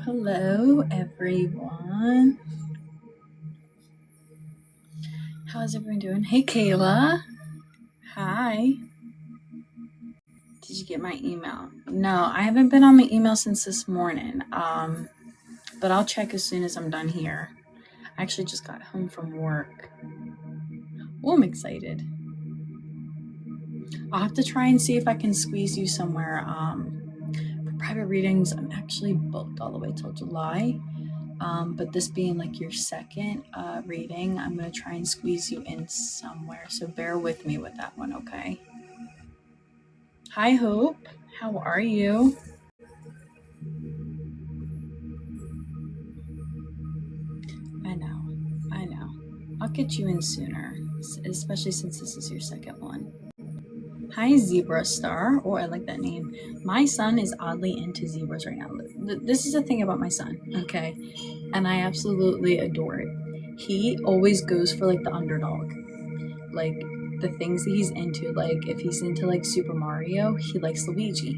Hello, everyone. How's everyone doing? Hey, Kayla. Hi. Did you get my email? No, I haven't been on my email since this morning. But I'll check as soon as I'm done here. I actually just got home from work. Oh, I'm excited. I'll have to try and see if I can squeeze you somewhere. For private readings, I'm actually booked all the way till July. But this being like your second reading, I'm going to try and squeeze you in somewhere. So bear with me with that one, okay? Hi, Hope. How are you? I know. I'll get you in sooner, especially since this is your second one. Hi, Zebra Star. Oh, I like that name. My son is oddly into zebras right now. This is the thing about my son, okay? And I absolutely adore it. He always goes for like the underdog. Like the things that he's into, like if he's into like Super Mario, he likes Luigi.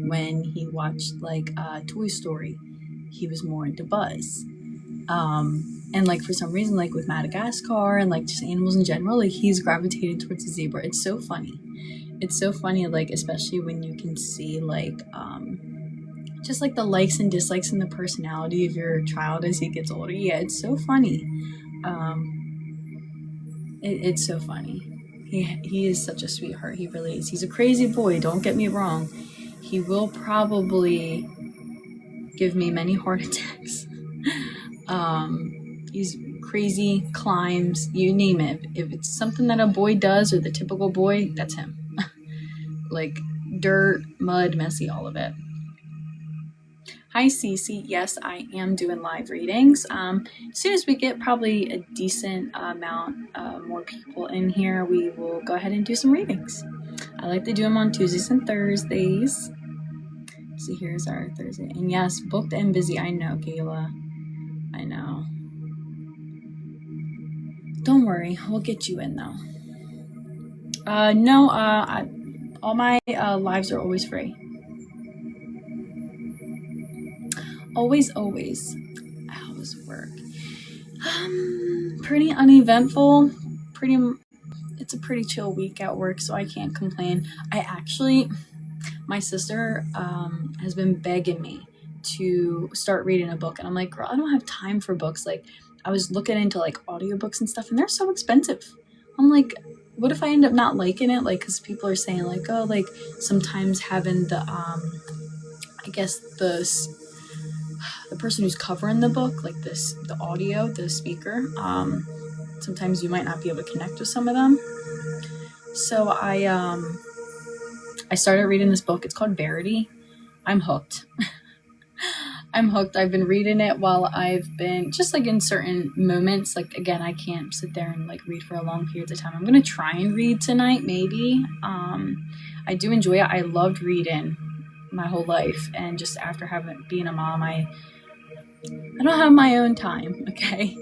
When he watched like Toy Story, he was more into Buzz. And like for some reason, like with Madagascar and like just animals in general, like he's gravitated towards the zebra. It's so funny. It's so funny, like especially when you can see like just like the likes and dislikes in the personality of your child as he gets older. Yeah, it's so funny. It's so funny. He is such a sweetheart. He really is. He's a crazy boy. Don't get me wrong. He will probably give me many heart attacks. He's crazy, climbs, you name it. If it's something that a boy does or the typical boy, that's him. Like dirt, mud, messy, all of it. Hi, Cece. Yes, I am doing live readings. As soon as we get probably a decent amount more people in here, we will go ahead and do some readings. I like to do them on Tuesdays and Thursdays. So here's our Thursday. And yes, booked and busy. I know, Kayla. I know. Don't worry. We'll get you in, though. No, all my lives are always free. Always. How's work? Pretty uneventful. It's a pretty chill week at work, so I can't complain. My sister has been begging me to start reading a book, and I'm like, girl, I don't have time for books. Like, I was looking into like audiobooks and stuff, and they're so expensive. I'm like, what if I end up not liking it? Like, because people are saying like, oh, like sometimes having the I guess the person who's covering the book, like the audio, the speaker, sometimes you might not be able to connect with some of them. So I started reading this book. It's called Verity. I'm hooked. I've been reading it while I've been just like in certain moments. Like again, I can't sit there and like read for a long periods of time. I'm gonna try and read tonight, maybe. I do enjoy it. I loved reading my whole life, and just after being a mom, I don't have my own time, okay?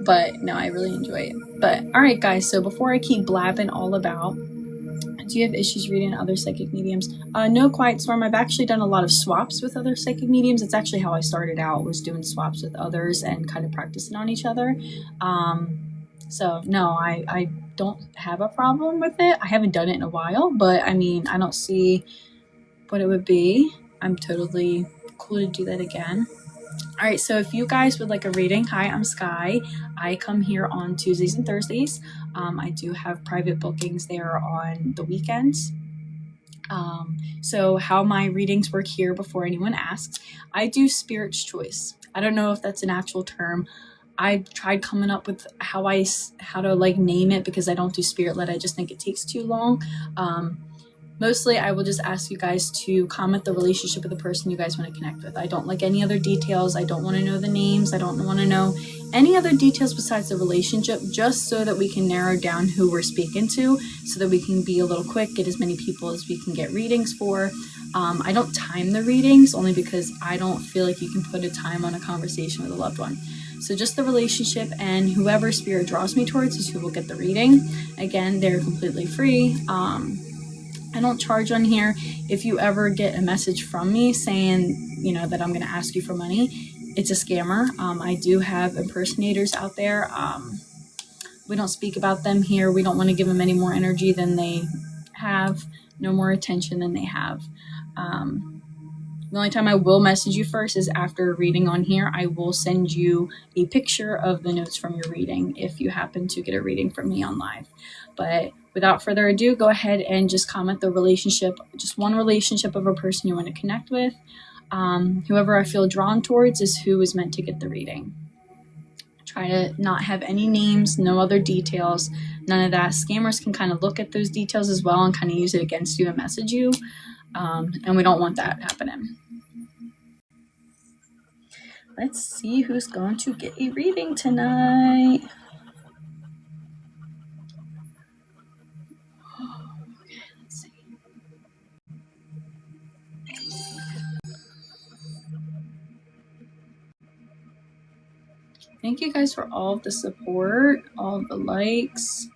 But no, I really enjoy it. But all right, guys, so before I keep blabbing all about, do you have issues reading other psychic mediums? No, Quiet Storm. I've actually done a lot of swaps with other psychic mediums. It's actually how I started out, was doing swaps with others and kind of practicing on each other. So no, I don't have a problem with it. I haven't done it in a while, but I mean, I don't see what it would be. I'm totally cool to do that again. All right, so if you guys would like a reading, hi, I'm Sky. I come here on Tuesdays and Thursdays. I do have private bookings there on the weekends. So how my readings work here, before anyone asks, I do Spirit's Choice. I don't know if that's an actual term. I tried coming up with how to like name it, because I don't do spirit led. I just think it takes too long. mostly I will just ask you guys to comment the relationship of the person you guys want to connect with. I don't like any other details. I don't want to know the names. I don't want to know any other details besides the relationship, just so that we can narrow down who we're speaking to, so that we can be a little quick, get as many people as we can get readings for. I don't time the readings only because I don't feel like you can put a time on a conversation with a loved one. So just the relationship, and whoever spirit draws me towards is who will get the reading. Again, they're completely free. I don't charge on here. If you ever get a message from me saying, that I'm going to ask you for money, it's a scammer. I do have impersonators out there. We don't speak about them here. We don't want to give them any more energy than they have, no more attention than they have. The only time I will message you first is after a reading on here. I will send you a picture of the notes from your reading if you happen to get a reading from me on live. But without further ado, go ahead and just comment the relationship, just one relationship of a person you want to connect with. Whoever I feel drawn towards is who is meant to get the reading. Try to not have any names, no other details, none of that. Scammers can kind of look at those details as well and kind of use it against you and message you. And we don't want that happening. Let's see who's going to get a reading tonight. Okay, let's see. Thank you guys for all of the support, all of the likes.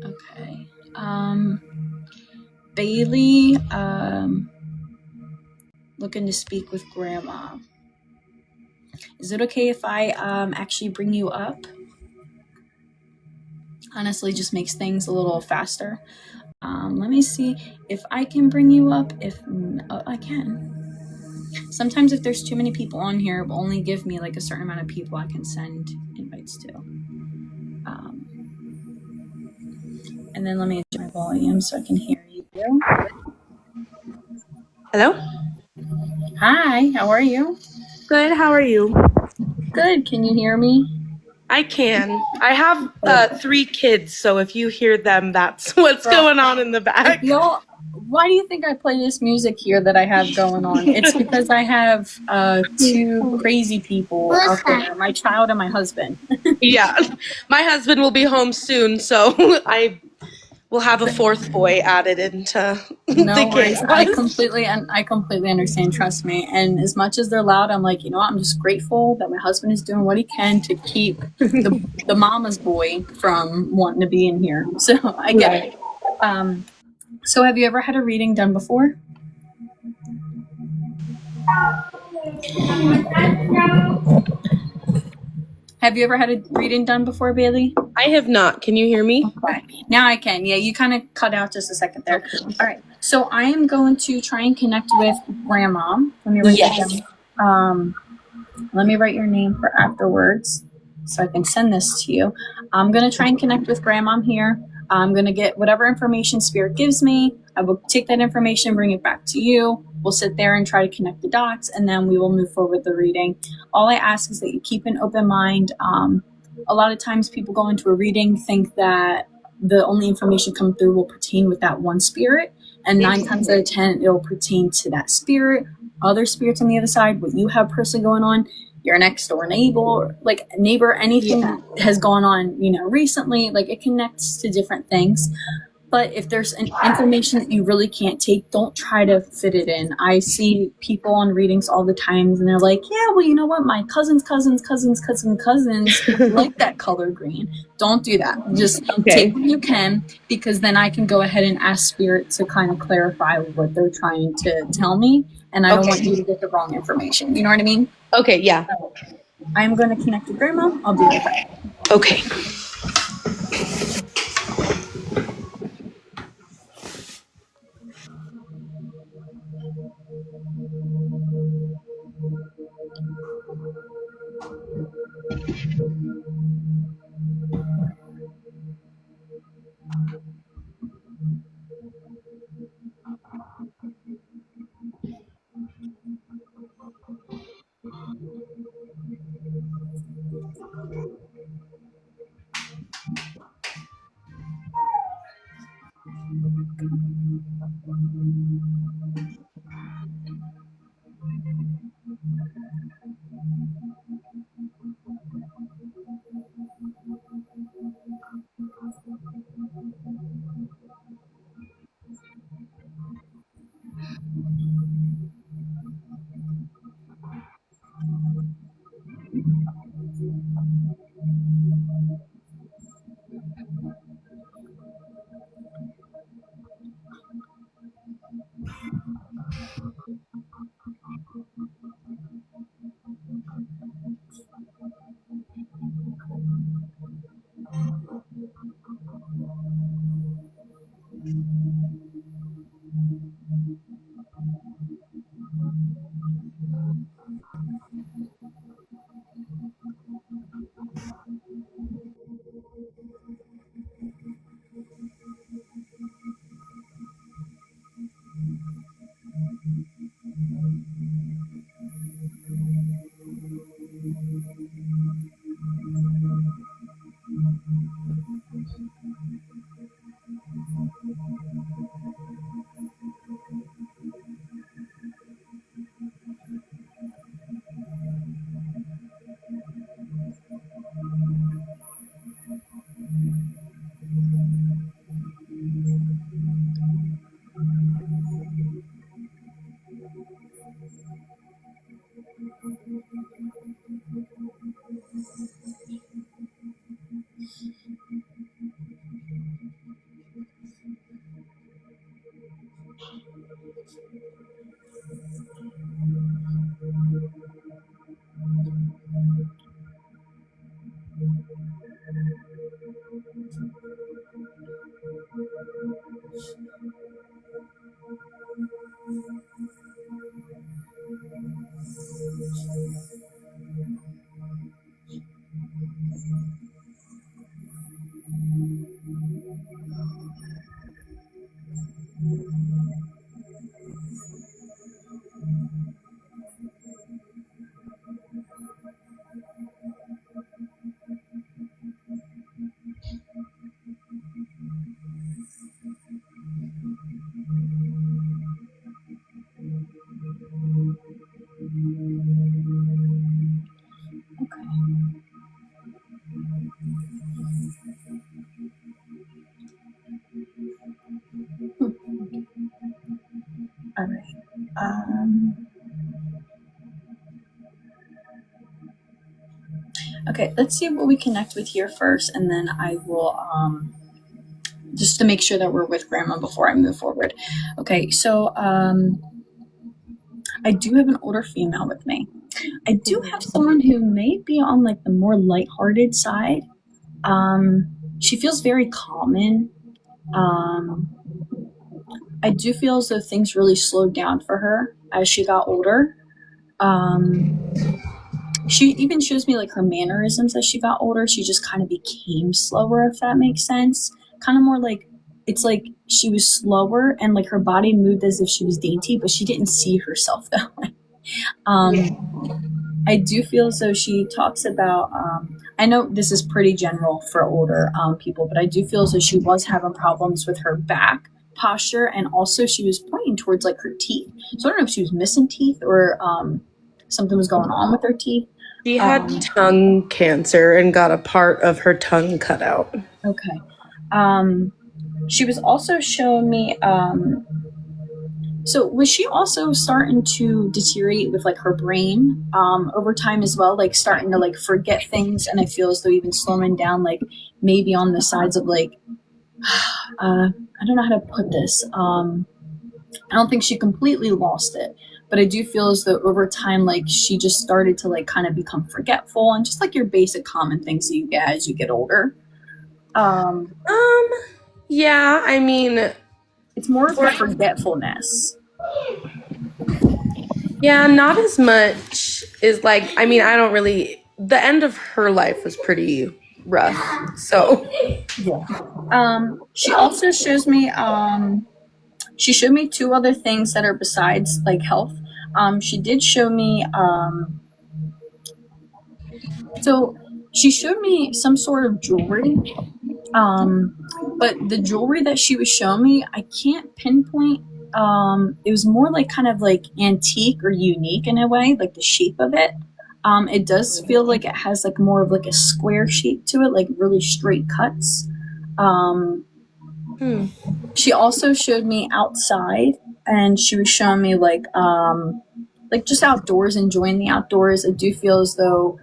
Okay. Bailey, looking to speak with Grandma. Is it okay if I actually bring you up? Honestly, just makes things a little faster. Let me see if I can bring you up. I can. Sometimes if there's too many people on here, it will only give me like a certain amount of people I can send invites to. And then let me adjust my volume so I can hear you. Hello? Hi, how are you? Good, how are you? Good, can you hear me? I can. I have 3 kids, so if you hear them, that's what's going on in the back. No, why do you think I play this music here that I have going on? It's because I have 2 crazy people out there, my child and my husband. Yeah, my husband will be home soon, so I will have a 4th boy added into No the worries. chaos. I completely understand, trust me. And as much as they're loud, I'm like, I'm just grateful that my husband is doing what he can to keep the mama's boy from wanting to be in here. So I get it. So have you ever had a reading done before? Have you ever had a reading done before, Bailey? I have not. Can you hear me? Okay. Now I can. Yeah, you kind of cut out just a second there. All right. So I am going to try and connect with Grandma. Let me write that down. Let me write your name for afterwards so I can send this to you. I'm going to try and connect with Grandma here. I'm going to get whatever information Spirit gives me. I will take that information, bring it back to you. We'll sit there and try to connect the dots, and then we will move forward with the reading. All I ask is that you keep an open mind. A lot of times people go into a reading, think that the only information coming through will pertain with that one spirit, and 9 times out of 10, it'll pertain to that spirit, other spirits on the other side, what you have personally going on, your next door neighbor, anything that has gone on, recently, like it connects to different things. But if there's an information that you really can't take, don't try to fit it in. I see people on readings all the time, and they're like, yeah, well, you know what? My cousins like that color green. Don't do that. Just take what you can, because then I can go ahead and ask Spirit to kind of clarify what they're trying to tell me. And I don't want you to get the wrong information. You know what I mean? Okay, yeah. So I'm going to connect with Grandma. I'll be right back. Okay. All right. Um, okay, let's see what we connect with here first, and then I will just to make sure that we're with grandma before I move forward. Okay, so I do have an older female with me. I do have someone who may be on like the more lighthearted side. She feels very common. I do feel as though things really slowed down for her as she got older. She even shows me like her mannerisms as she got older. She just kind of became slower, if that makes sense. Kind of more like it's like she was slower and like her body moved as if she was dainty, but she didn't see herself that way. I do feel as though she talks about. I know this is pretty general for older people, but I do feel as though she was having problems with her back posture, and also she was pointing towards like her teeth. So I don't know if she was missing teeth or something was going on with her teeth. She had tongue cancer and got a part of her tongue cut out. Okay. She was also showing me. So was she also starting to deteriorate with like her brain over time as well, like starting to like forget things, and I feel as though even slowing down, like maybe on the sides of like I don't know how to put this. I don't think she completely lost it, but I do feel as though over time, like she just started to like kind of become forgetful and just like your basic common things that you get as you get older. Yeah, I mean, it's more of a forgetfulness. Yeah, not as much is like, I mean, I don't really, the end of her life was pretty rough. So, yeah. She also shows me, she showed me two other things that are besides like health. She did show me, so she showed me some sort of jewelry. But the jewelry that she was showing me, I can't pinpoint. It was more like kind of like antique or unique in a way, like the shape of it. It does feel like it has like more of like a square shape to it, like really straight cuts. She also showed me outside, and she was showing me like just outdoors, enjoying the outdoors. I do feel as though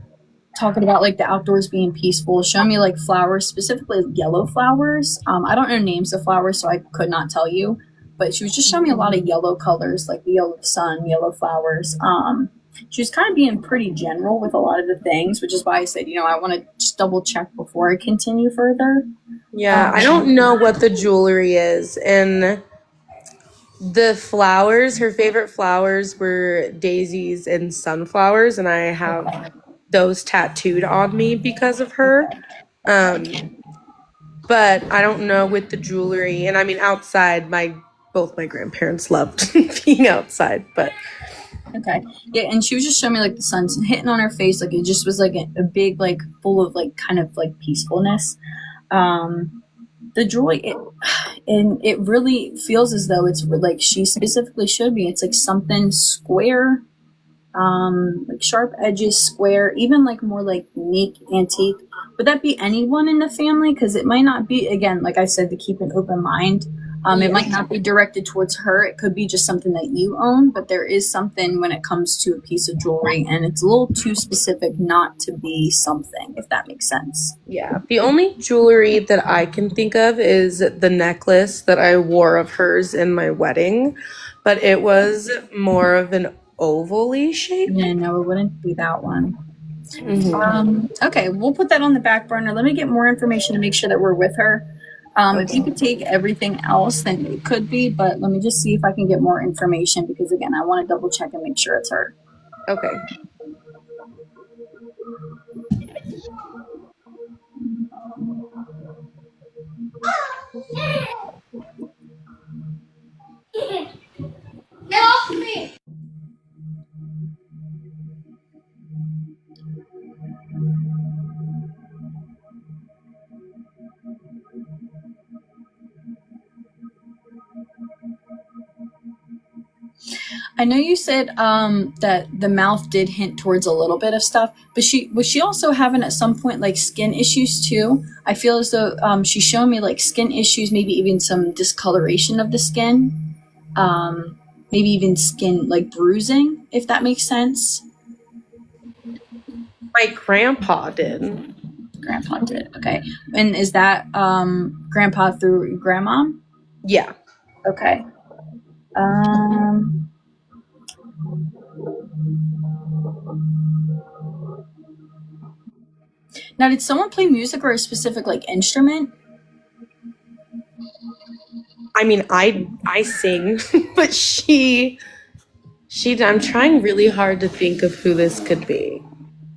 talking about like the outdoors being peaceful, show me like flowers, specifically yellow flowers. I don't know names of flowers, so I could not tell you, but she was just showing me a lot of yellow colors, like the yellow sun, yellow flowers. She was kind of being pretty general with a lot of the things, which is why I said, I want to just double check before I continue further. Yeah, I don't know what the jewelry is. And the flowers, her favorite flowers were daisies and sunflowers, and I have those tattooed on me because of her. But I don't know with the jewelry. And I mean, outside, both my grandparents loved being outside, but okay. Yeah, and she was just showing me like the sun's hitting on her face, like it just was like a big, like full of like kind of like peacefulness. The jewelry, it really feels as though it's like she specifically showed me, it's like something square, like sharp edges, square, even like more like unique, antique. Would that be anyone in the family? Because it might not be, again, like I said, to keep an open mind. It might not be directed towards her. It could be just something that you own, but there is something when it comes to a piece of jewelry, and it's a little too specific not to be something, if that makes sense. Yeah. The only jewelry that I can think of is the necklace that I wore of hers in my wedding, but it was more of an ovally shape. Yeah, no, it wouldn't be that one. Okay, we'll put that on the back burner. Let me get more information to make sure that we're with her. If you could take everything else, then it could be, but let me just see if I can get more information because, again, I want to double check and make sure it's her. Okay. Get off me! I know you said that the mouth did hint towards a little bit of stuff, but was she also having at some point like skin issues too? I feel as though she's showing me like skin issues, maybe even some discoloration of the skin, maybe even skin like bruising, if that makes sense. My grandpa did. Grandpa did. Okay, and is that grandpa through grandma? Yeah. Okay. Now, did someone play music or a specific like instrument? I mean, I sing, but I'm trying really hard to think of who this could be.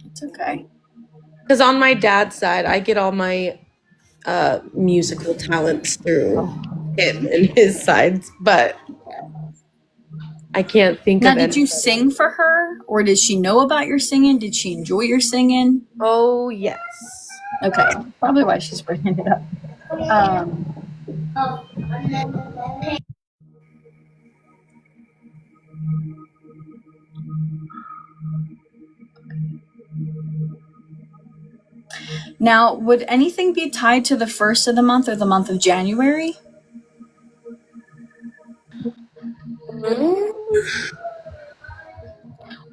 It's okay. Because on my dad's side, I get all my musical talents through him and his sides, but I can't think Now, of did you any. sing for her, or did she know about your singing? Did she enjoy your singing? Oh, yes. Okay, probably why she's bringing it up. Oh, and then the paint. Now, would anything be tied to the first of the month or the month of January?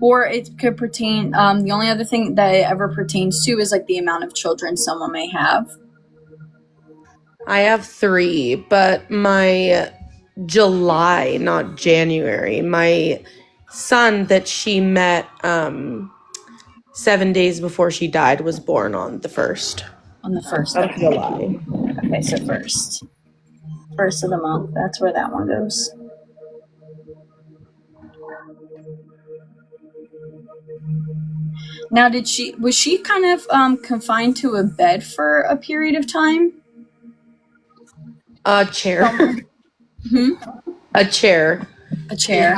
Or it could pertain, the only other thing that it ever pertains to is like the amount of children someone may have. I have 3, but my July, not January, my son that she met 7 days before she died was born on the 1st On the first of July. Okay, so first. First of the month. That's where that one goes. Now, was she kind of confined to a bed for a period of time? A chair. A chair. A chair.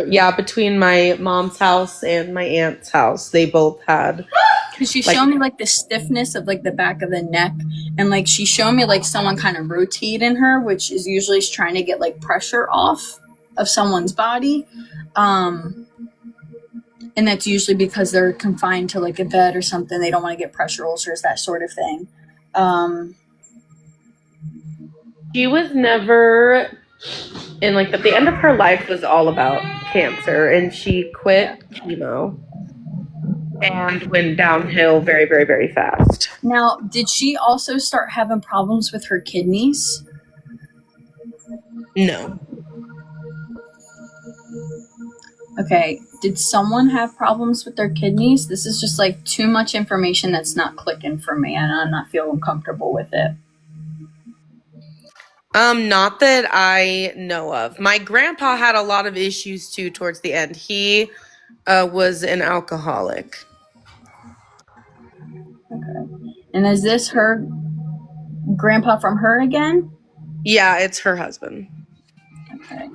Yeah, between my mom's house and my aunt's house, they both had. Because she showed me like the stiffness of like the back of the neck, and like she showed me like someone kind of rotating her, which is usually trying to get like pressure off of someone's body. And that's usually because they're confined to like a bed or something. They don't want to get pressure ulcers, that sort of thing. She was never in like the end of her life was all about cancer, and she quit chemo and went downhill very, very, very fast. Now, did she also start having problems with her kidneys? No. Okay, did someone have problems with their kidneys? This is just like too much information that's not clicking for me, and I'm not feeling comfortable with it. Not that I know of. My grandpa had a lot of issues too towards the end. He was an alcoholic. Okay. And is this her grandpa from her again? Yeah, it's her husband. Okay.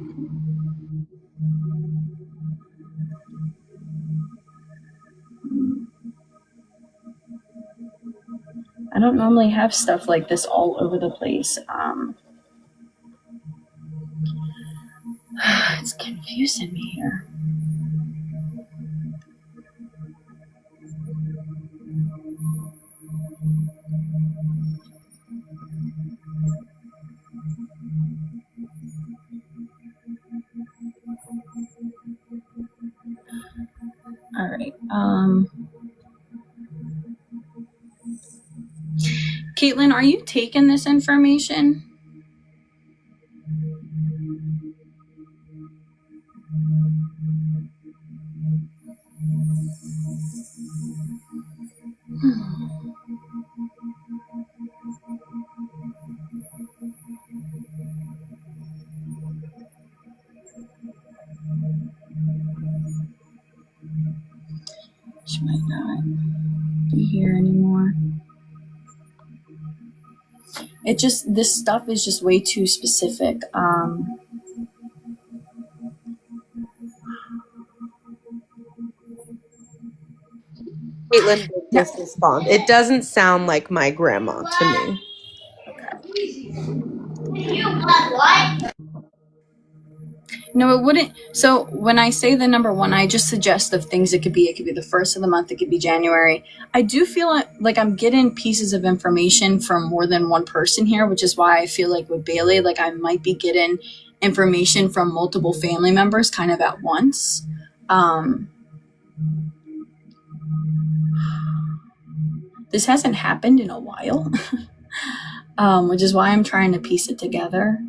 I don't normally have stuff like this all over the place. It's confusing me here. All right. Caitlin, are you taking this information? might not be here anymore. It just, this stuff is just way too specific. Caitlin did just respond. It doesn't sound like my grandma to me. You got what? No, it wouldn't. So when I say the number one, I just suggest of things it could be. It could be the first of the month. It could be January. I do feel like I'm getting pieces of information from more than one person here, which is why I feel like with Bailey, like I might be getting information from multiple family members kind of at once. This hasn't happened in a while, which is why I'm trying to piece it together.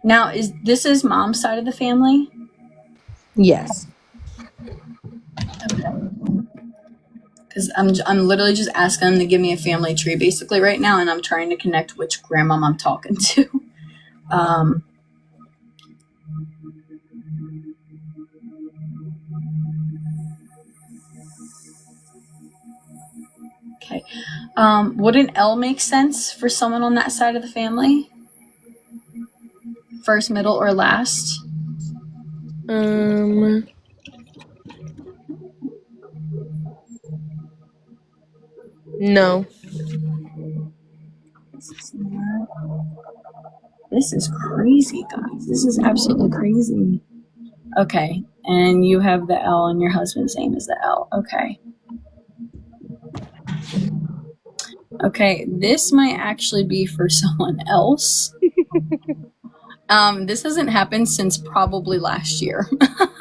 Now, this is mom's side of the family? Yes. Okay. Because I'm literally just asking them to give me a family tree basically right now, and I'm trying to connect which grandmom I'm talking to. Okay. Would an L make sense for someone on that side of the family? First, middle, or last? No. This is crazy, guys. This is absolutely crazy. Okay. And you have the L, and your husband's name is the L. Okay. Okay. This might actually be for someone else. This hasn't happened since probably last year.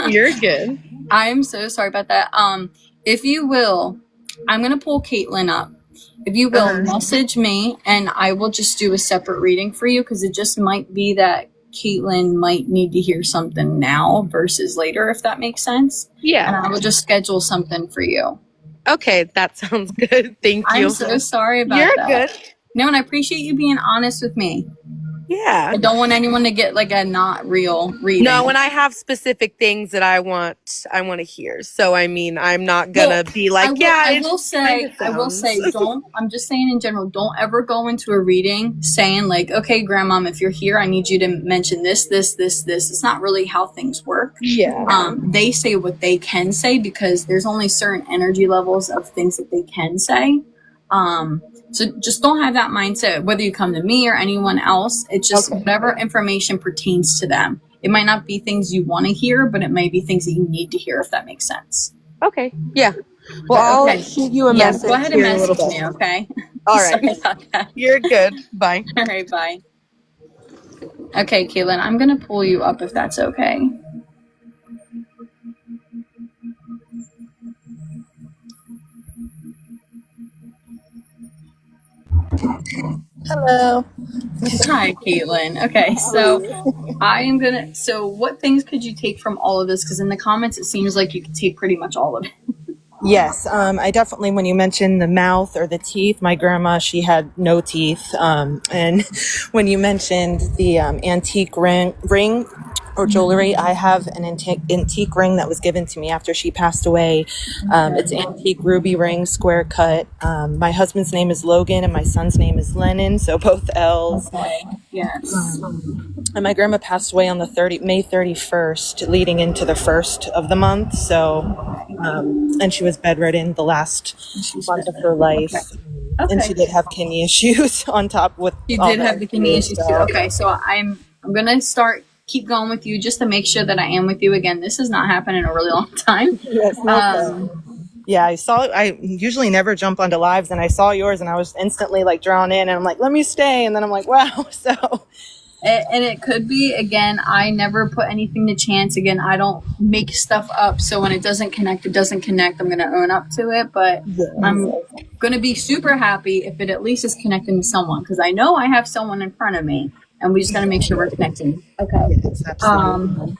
You're good. I am so sorry about that. If you will, I'm going to pull Caitlin up. If you will, message me, and I will just do a separate reading for you, because it just might be that Caitlin might need to hear something now versus later, if that makes sense. Yeah. And I will just schedule something for you. Okay, that sounds good. Thank you. I'm so sorry about You're that. good. No, and I appreciate you being honest with me. Yeah. I don't want anyone to get like a not real reading. No, and I have specific things that I want to hear. So I mean, I'm not gonna be like, I will say, I'm just saying in general, don't ever go into a reading saying like, okay, grandmom, if you're here, I need you to mention this. It's not really how things work. Yeah. They say what they can say, because there's only certain energy levels of things that they can say. So just don't have that mindset, whether you come to me or anyone else. It's just whatever information pertains to them. It might not be things you want to hear, but it may be things that you need to hear, if that makes sense. Okay. Yeah. Well, I'll shoot you a message. Go ahead and message me, okay? All right. Sorry about that. You're good. Bye. All right, bye. Okay, Caitlin, I'm going to pull you up if that's okay. Hello. Hi, Caitlin. Okay, so what things could you take from all of this? Because in the comments, it seems like you could take pretty much all of it. Yes, I definitely, when you mentioned the mouth or the teeth, my grandma, she had no teeth. And when you mentioned the antique ring or jewelry, I have an antique ring that was given to me after she passed away. It's antique ruby ring, square cut. My husband's name is Logan and my son's name is Lennon, so both L's. Okay, yes. And my grandma passed away on the May 31st, leading into the 1st of the month. So, and she was bedridden the last month of her life. Okay. And she did have kidney issues on top with. You did have the kidney issues too. Okay, so I'm gonna keep going with you just to make sure that I am with you again. This has not happened in a really long time. Yes, Yeah, I saw it. I usually never jump onto lives, and I saw yours, and I was instantly like drawn in, and I'm like, let me stay. And then I'm like, wow. So, And it could be, again, I never put anything to chance. Again, I don't make stuff up. So when it doesn't connect, it doesn't connect. I'm going to own up to it. But I'm going to be super happy if it at least is connecting to someone. Because I know I have someone in front of me. And we just got to make sure we're connecting. Okay. yes, absolutely.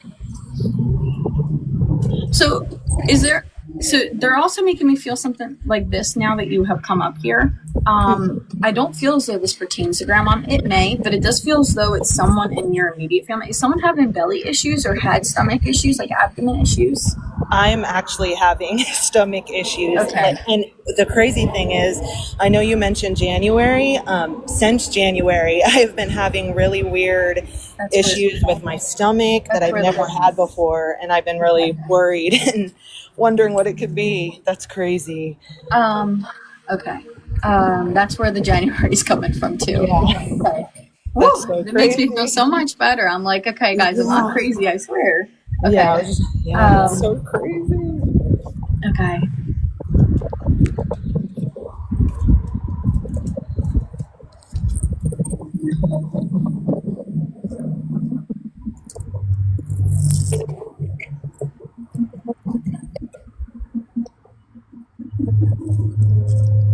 So they're also making me feel something like this now that you have come up here. I don't feel as though this pertains to grandma. It may, but it does feel as though it's someone in your immediate family. Is someone having belly issues or had stomach issues, like abdomen issues? I'm actually having stomach issues. Okay. And the crazy thing is, I know you mentioned January. Since January, I have been having really weird issues with my stomach that I've never had before. And I've been really worried and wondering what it could be. That's crazy. Okay. That's where the January is coming from too. Yeah. Okay. That's so It makes me crazy. feel so much better. I'm like, okay, guys, I'm not crazy, I swear. Okay. Yeah, it's so crazy. Okay.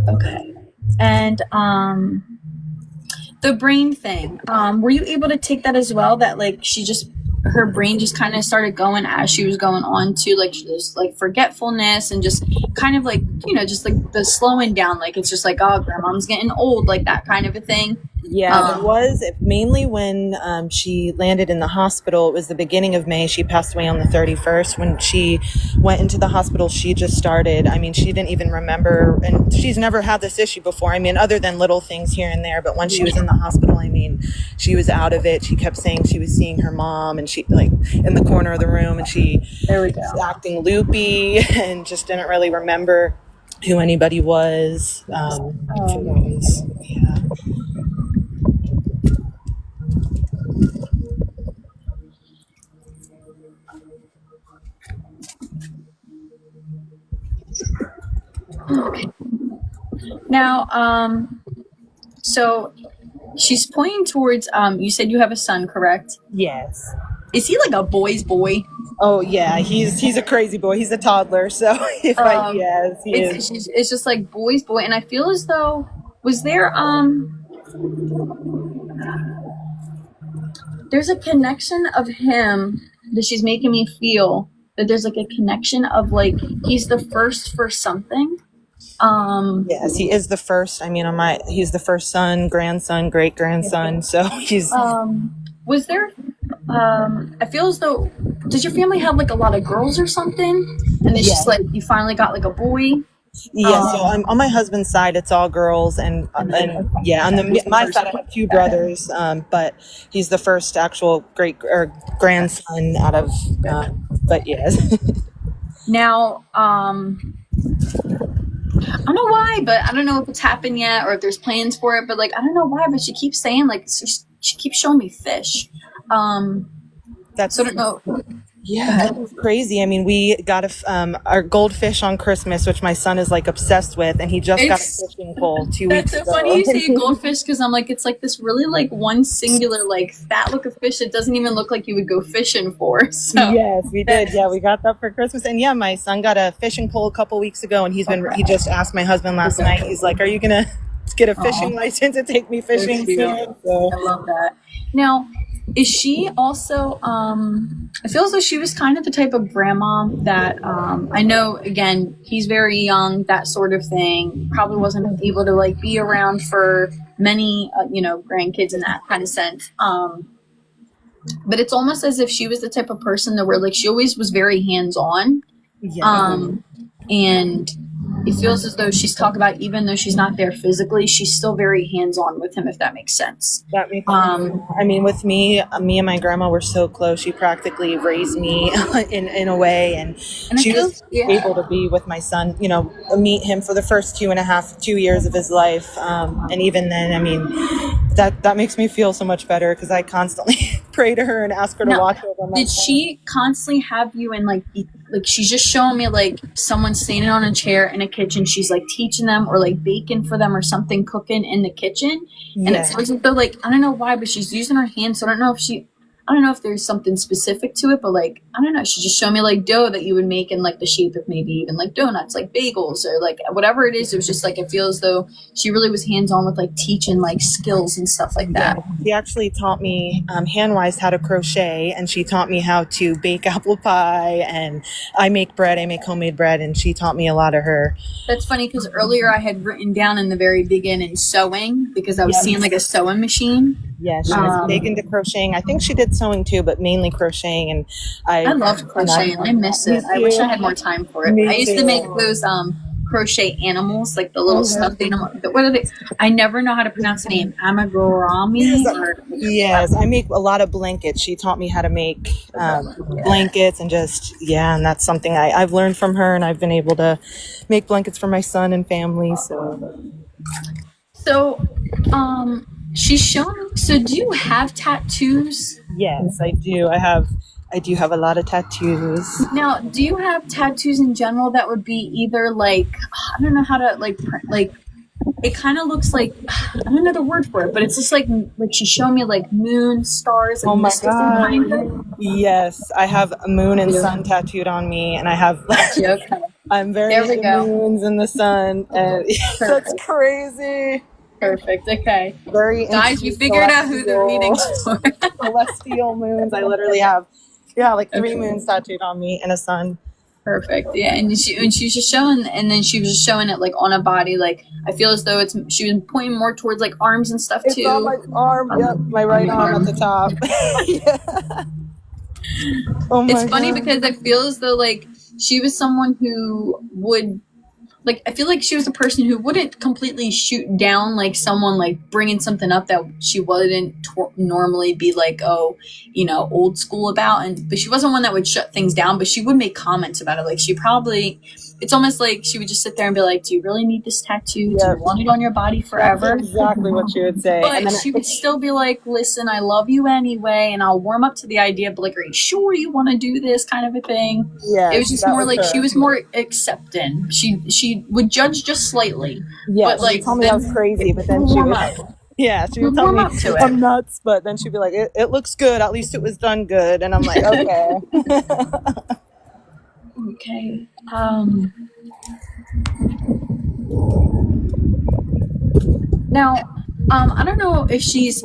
Okay. And the brain thing. Were you able to take that as well? That like her brain just kind of started going as she was going on to like just like forgetfulness and just kind of like, just like the slowing down, like it's just like, oh, grandma's getting old, like that kind of a thing. Yeah, it was mainly when she landed in the hospital. It was the beginning of May. She passed away on the 31st. When she went into the hospital, she just started. I mean, she didn't even remember, and she's never had this issue before. I mean, other than little things here and there. But when she was in the hospital, I mean, she was out of it. She kept saying she was seeing her mom, and she like in the corner of the room, and she There we go. was acting loopy and just didn't really remember who anybody was. Yeah. Now, so she's pointing towards, you said you have a son, correct? Yes. Is he like a boy's boy? Oh yeah, he's a crazy boy. He's a toddler, so yes, he is. It's just like boy's boy. And I feel as though, was there, there's a connection of him that she's making me feel that there's like a connection of like, he's the first for something. Yes, he is the first. I mean, he's the first son, grandson, great grandson. So he's. Was there? I feel as though, does your family have like a lot of girls or something? And it's just like you finally got like a boy. Yeah, so on my husband's side, it's all girls, and yeah, on my side, I have two brothers, but he's the first actual great or grandson out of. But yes. Now, I don't know why, but I don't know if it's happened yet or if there's plans for it. But like, I don't know why, but she keeps saying like she keeps showing me fish. That's So I don't know. Yeah, that was crazy. I mean, we got our goldfish on Christmas, which my son is like obsessed with, and he just got a It's- fishing pole 2 That's weeks so ago. funny you say goldfish because I'm like, it's like this really like one singular like fat look of fish that doesn't even look like you would go fishing for. So Yes, we did. Yeah, we got that for Christmas. And yeah, my son got a fishing pole a couple weeks ago, and he just asked my husband last night. He's like, "Are you gonna get a fishing license to take me fishing cute. soon?" So, I love that. Now, is she also, I feel as though she was kind of the type of grandma that, I know, again, he's very young, that sort of thing, probably wasn't able to like be around for many, grandkids in that kind of sense. But it's almost as if she was the type of person that where like she always was very hands-on. yeah. And it feels as though she's talking about, even though she's not there physically, she's still very hands-on with him, if that makes sense. That makes sense. I mean, with me and my grandma were so close. She practically raised me in a way, and And I she feel- was yeah. able to be with my son. Meet him for the first 2 years of his life, and even then, I mean, that makes me feel so much better because I constantly pray to her and ask her to Now, watch over my did son. she constantly have you in like she's just showing me like someone standing on a chair in a kitchen, she's like teaching them or like baking for them or something, cooking in the kitchen, and it Yes. feels as though like I don't know why, but she's using her hands, so I don't know if there's something specific to it, but like I don't know, she just showed me like dough that you would make in like the shape of maybe even like donuts, like bagels or like whatever it is. It was just like it feels as though she really was hands on with like teaching like skills and stuff like that. She actually taught me hand-wise how to crochet, and she taught me how to bake apple pie, and I make bread. I make homemade bread, and she taught me a lot of her. That's funny because earlier I had written down in the very beginning sewing because I was Yes. seeing like a sewing machine. Yeah, she was big into crocheting. I think she did sewing too, but mainly crocheting. And I loved crocheting. I miss it. I wish I had more time for it. Me I used to too. make those crochet animals, like the little stuffed animal. What are they? I never know how to pronounce the name. Amagorami. Or, Yes, I make a lot of blankets. She taught me how to make blankets and and that's something I've learned from her, and I've been able to make blankets for my son and family. So, she's shown. So, do you have tattoos? Yes, I do. I do have a lot of tattoos. Now, do you have tattoos in general that would be either like I don't know how to like it kind of looks like I don't know the word for it, but it's just like she's showing me like moon, stars. Like Oh my mystical God. behind it. Yes, I have a moon and sun tattooed on me, and I have Okay, I'm very There we into go. moons and the sun, and that's crazy. perfect. Okay, Very guys, into we figured out who the celestial- reading's for. celestial moons. I literally have like 3 moons tattooed on me and a sun. Perfect. Yeah, and she was just showing, and then she was just showing it like on a body. Like I feel as though she was pointing more towards like arms and stuff It's too. on my arm. Yep, my right arm at the top. Yeah. Oh my It's funny God. because I feel as though like she was someone who would like I feel like she was a person who wouldn't completely shoot down like someone like bringing something up that she wouldn't normally be like old school about, but she wasn't one that would shut things down, but she would make comments about it. Like it's almost like she would just sit there and be like, do you really need this tattoo? Do Yep. you want it on your body forever? That's exactly what she would say. But And then she would still be like, listen, I love you anyway, and I'll warm up to the idea, but like, are you sure you want to do this kind of a thing? yeah, It was just that more like her. she was more accepting. She would judge just slightly. Yeah, but, like, she told me I was then crazy, but then she warm would. up. Yeah, she would tell Warm me up to it. I'm nuts, but then she'd be like, it looks good. At least it was done good. And I'm like, okay. Okay. Now, I don't know if she's.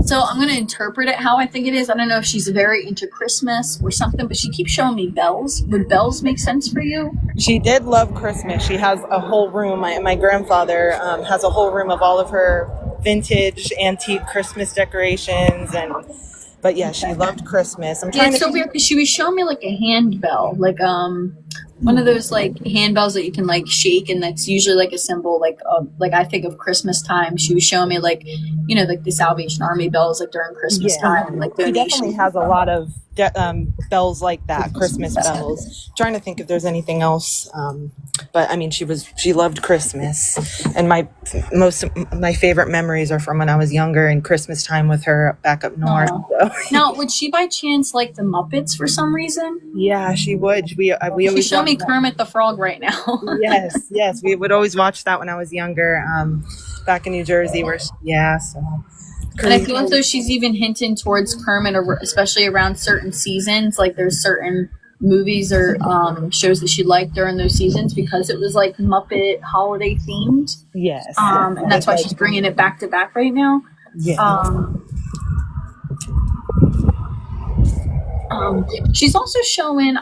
So I'm gonna interpret it how I think it is. I don't know if she's very into Christmas or something, but she keeps showing me bells. Would bells make sense for you? She did love Christmas. She has a whole room. My grandfather has a whole room of all of her vintage antique Christmas decorations. But yeah, she loved Christmas. I'm Yeah, trying it's to so weird because she was showing me like a handbell, like one of those like handbells that you can like shake, and that's usually like a symbol like I think of Christmas time. She was showing me like like the Salvation Army bells like during Christmas time, and like She definitely donations. has a lot of bells like that, Christmas bells. Trying to think if there's anything else. But I mean, she loved Christmas, and most of my favorite memories are from when I was younger and Christmas time with her back up north. So. Now, would she by chance like the Muppets for some reason? Yeah, she would. We She always showed me watched that. Kermit the Frog right now. Yes, we would always watch that when I was younger. Back in New Jersey, so. And I feel as though she's even hinting towards Kermit, especially around certain seasons. Like there's certain movies or shows that she liked during those seasons because it was like Muppet holiday themed. Yes. And that's why she's bringing it back to back right now. Yeah. She's also showing.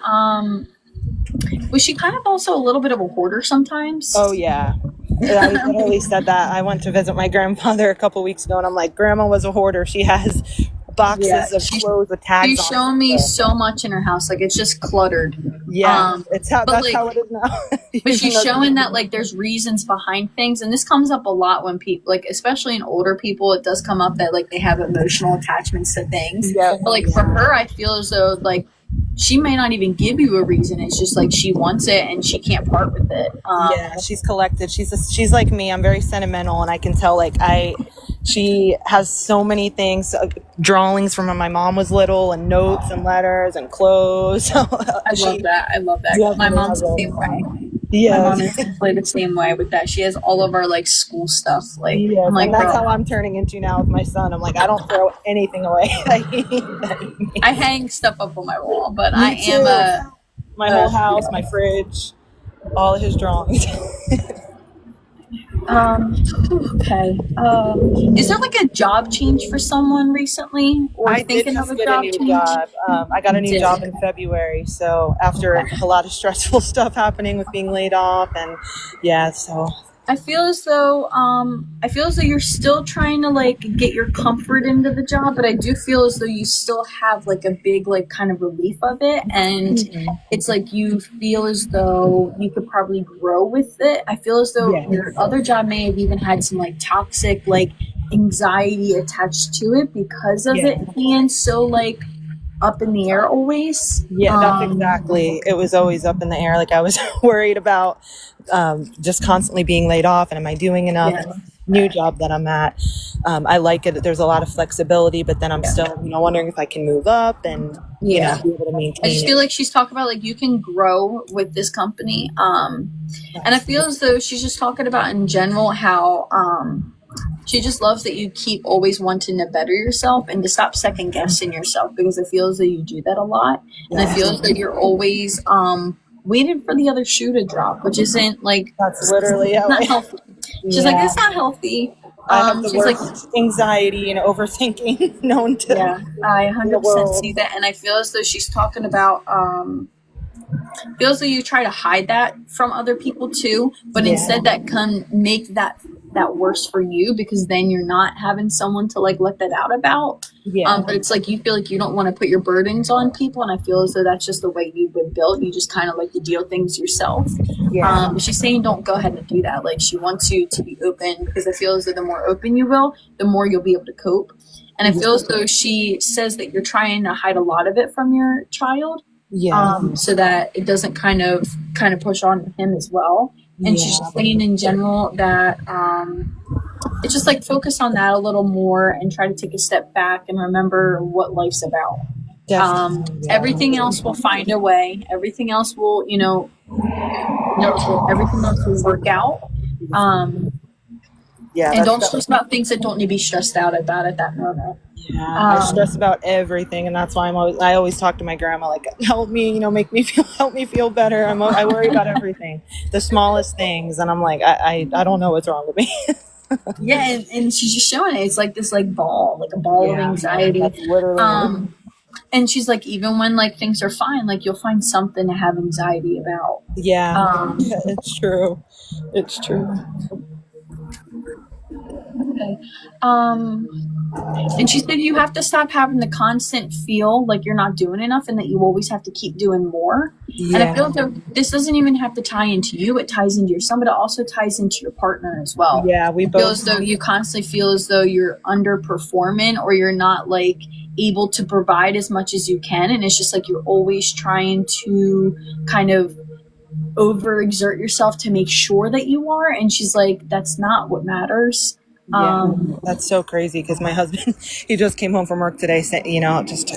Was she kind of also a little bit of a hoarder sometimes? Oh yeah. I literally said that. I went to visit my grandfather a couple weeks ago, and I'm like, Grandma was a hoarder. She has boxes of clothes with tags She's on shown me so much in her house, like it's just cluttered. Yeah, that's how like, it is now. But she's showing that like there's reasons behind things, and this comes up a lot when people, like especially in older people, it does come up that like they have emotional attachments to things. Yeah. But like for her, I feel as though like she may not even give you a reason. It's just like she wants it and she can't part with it. Yeah, she's collected. She's like me. I'm very sentimental, and I can tell She has so many things, drawings from when my mom was little, and notes and letters and clothes. I love that. I love that. My Definitely mom's has the a- same way. My Yes. mom is definitely the same way with that. She has all of our like school stuff. Like, Yes, I'm like, and that's girl, how I'm turning into now with my son. I'm like, I don't throw anything away. I hang stuff up on my wall, but Me I am too. a. My whole house, my fridge, all of his drawings. Okay. Is there like a job change for someone recently, or I did thinking just of a get a job new change? job. I got a new Did. job in February. So after a lot of stressful stuff happening with being laid off, and yeah, so I feel as though you're still trying to like get your comfort into the job, but I do feel as though you still have like a big like kind of relief of it, and it's like you feel as though you could probably grow with it. I feel as though Yes. your other job may have even had some like toxic like anxiety attached to it because of Yeah. it being so like up in the air always. yeah, that's exactly. It was always up in the air. Like I was worried about just constantly being laid off, and am I doing enough? Yeah. And the new job that I'm at, I like it. There's a lot of flexibility, but then I'm still, wondering if I can move up and Yeah. be able to maintain. I just feel like she's talking about like you can grow with this company. And I feel as though she's just talking about in general how she just loves that you keep always wanting to better yourself and to stop second guessing yourself, because I feel as though you do that a lot. And I feel as though you're always waiting for the other shoe to drop, which isn't like That's literally how not I, healthy. She's like, it's not healthy. I have the She's like, worst anxiety and overthinking known to. yeah, I 100% world. see that, and I feel as though she's talking about feels like you try to hide that from other people too, but Yeah. instead that can make that worse for you, because then you're not having someone to like let that out about. Yeah. But it's like you feel like you don't want to put your burdens on people, and I feel as though that's just the way you've been built. You just kind of like to deal things yourself. Yeah. She's saying don't go ahead and do that. Like she wants you to be open, because I feel as though the more open you will, the more you'll be able to cope. And I feel as though she says that you're trying to hide a lot of it from your child, Yeah. so that it doesn't kind of push on him as well. And she's just saying in general that it's just like focus on that a little more and try to take a step back and remember what life's about. Definitely. Everything else will find a way. Everything else will, everything else will work out. Yeah. And that's don't stress about things that don't need to be stressed out about at that moment. Yeah, I stress about everything, and that's why I always talk to my grandma, like, help me, help me feel better. I worry about everything, the smallest things, and I'm like, I don't know what's wrong with me. Yeah, and she's just showing it. It's like this like a ball of anxiety. That's literally. And she's like, even when like things are fine, like you'll find something to have anxiety about. Yeah, it's true. It's true. Okay. And she said you have to stop having the constant feel like you're not doing enough, and that you always have to keep doing more. And I feel like this doesn't even have to tie into you; it ties into your son, but it also ties into your partner as well. Yeah, we Feel both. as though you constantly feel as though you're underperforming, or you're not like able to provide as much as you can, and it's just like you're always trying to kind of overexert yourself to make sure that you are. And she's like, that's not what matters. That's so crazy, because my husband, he just came home from work today,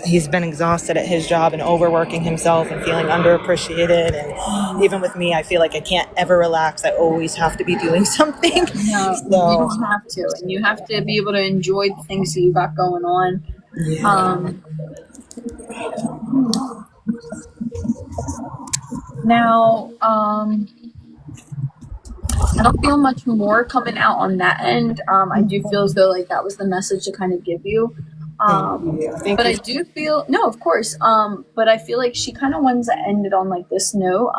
he's been exhausted at his job and overworking himself and feeling underappreciated. And even with me, I feel like I can't ever relax. I always have to be doing something. No, you don't have to, and you have to be able to enjoy the things that you got going on. Now, I don't feel much more coming out on that end. I do feel as though like that was the message to kind of give you. But I do feel, no, of course. But I feel like she kind of wants to end it on like this note.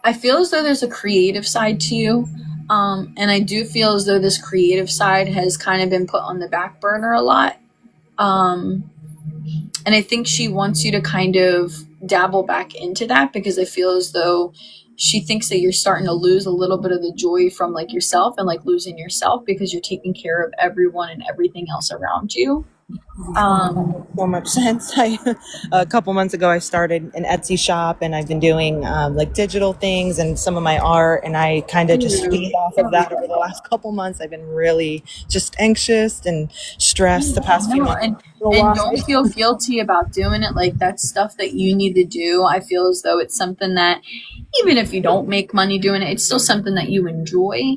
I feel as though there's a creative side to you. And I do feel as though this creative side has kind of been put on the back burner a lot. And I think she wants you to kind of dabble back into that, because I feel as though she thinks that you're starting to lose a little bit of the joy from like yourself, and like losing yourself because you're taking care of everyone and everything else around you. So much sense. A couple months ago, I started an Etsy shop, and I've been doing like digital things and some of my art, and I kind of just feed off of that over the last couple months. I've been really just anxious and stressed the past few No, months. and don't feel guilty about doing it. Like, that's stuff that you need to do. I feel as though it's something that, even if you don't make money doing it, it's still something that you enjoy.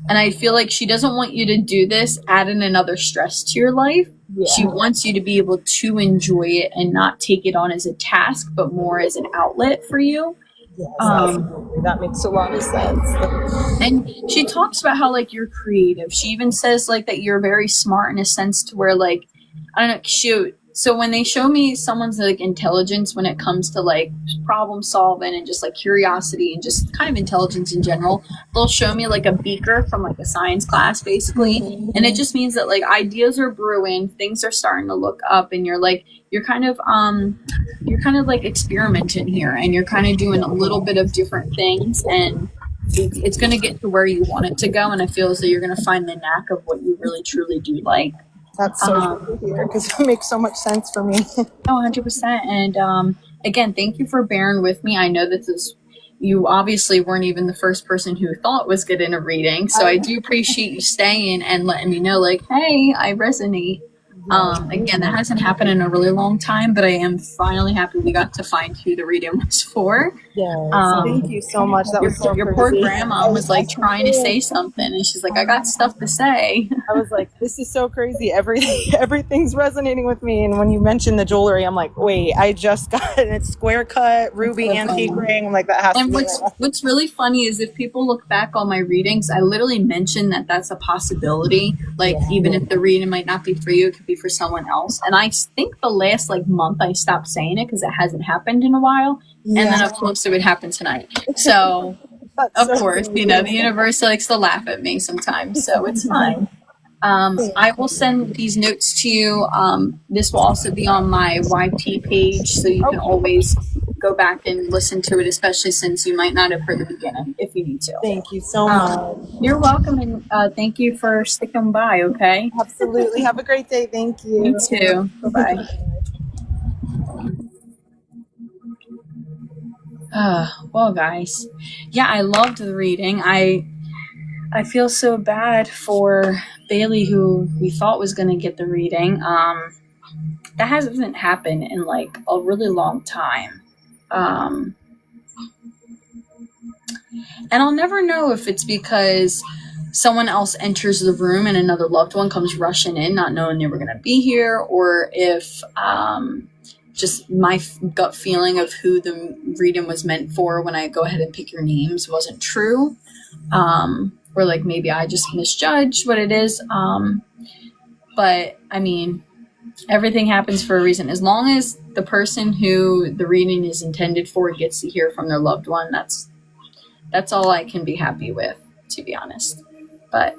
And I feel like she doesn't want you to do this adding another stress to your life. She wants you to be able to enjoy it and not take it on as a task, but more as an outlet for you. Absolutely. That makes a lot of sense. And she talks about how, like, you're creative. She even says, like, that you're very smart in a sense to where, like, I don't know, so when they show me someone's, like, intelligence when it comes to, like, problem solving and just, like, curiosity and just kind of intelligence in general, they'll show me, like, a beaker from, like, a science class, basically. And it just means that, like, ideas are brewing, things are starting to look up, and you're kind of like experimenting here, and you're kind of doing a little bit of different things, and it's going to get to where you want it to go. And I feel as though you're going to find the knack of what you really truly do like. That's so good to hear, because it makes so much sense for me. 100%. And again, thank you for bearing with me. I know that you obviously weren't even the first person who thought was getting a reading, so I do appreciate you staying and letting me know, like, hey, I resonate. Again, that hasn't happened in a really long time, but I am finally happy we got to find who the reading was for. Thank you so much. That was so your poor grandma was like trying to say something, and she's like, I got stuff to say. I was like, this is so crazy. Everything's resonating with me. And when you mentioned the jewelry, I'm like, wait, I just got it. It's square cut ruby antique ring. I'm like, that has And to be what's really funny is if people look back on my readings, I literally mention that that's a possibility. Like, even if the reading might not be for you, it could be for someone else. And I think the last month I stopped saying it because it hasn't happened in a while. And then of course it would happen tonight. So of course, the universe likes to laugh at me sometimes, so it's fine. I will send these notes to you. This will also be on my YT page, so you can always go back and listen to it, especially since you might not have heard the beginning if you need to. Thank you so much. You're welcome, and thank you for sticking by, okay? Absolutely. Have a great day. Thank you. You too. Bye-bye. Well, guys, yeah, I loved the reading. I feel so bad for Bailey, who we thought was going to get the reading. That hasn't happened in like a really long time. And I'll never know if it's because someone else enters the room and another loved one comes rushing in, not knowing they were going to be here, or if just my gut feeling of who the reading was meant for when I go ahead and pick your names wasn't true. Or like maybe I just misjudged what it is. But I mean, everything happens for a reason. As long as the person who the reading is intended for gets to hear from their loved one, that's all I can be happy with, to be honest. But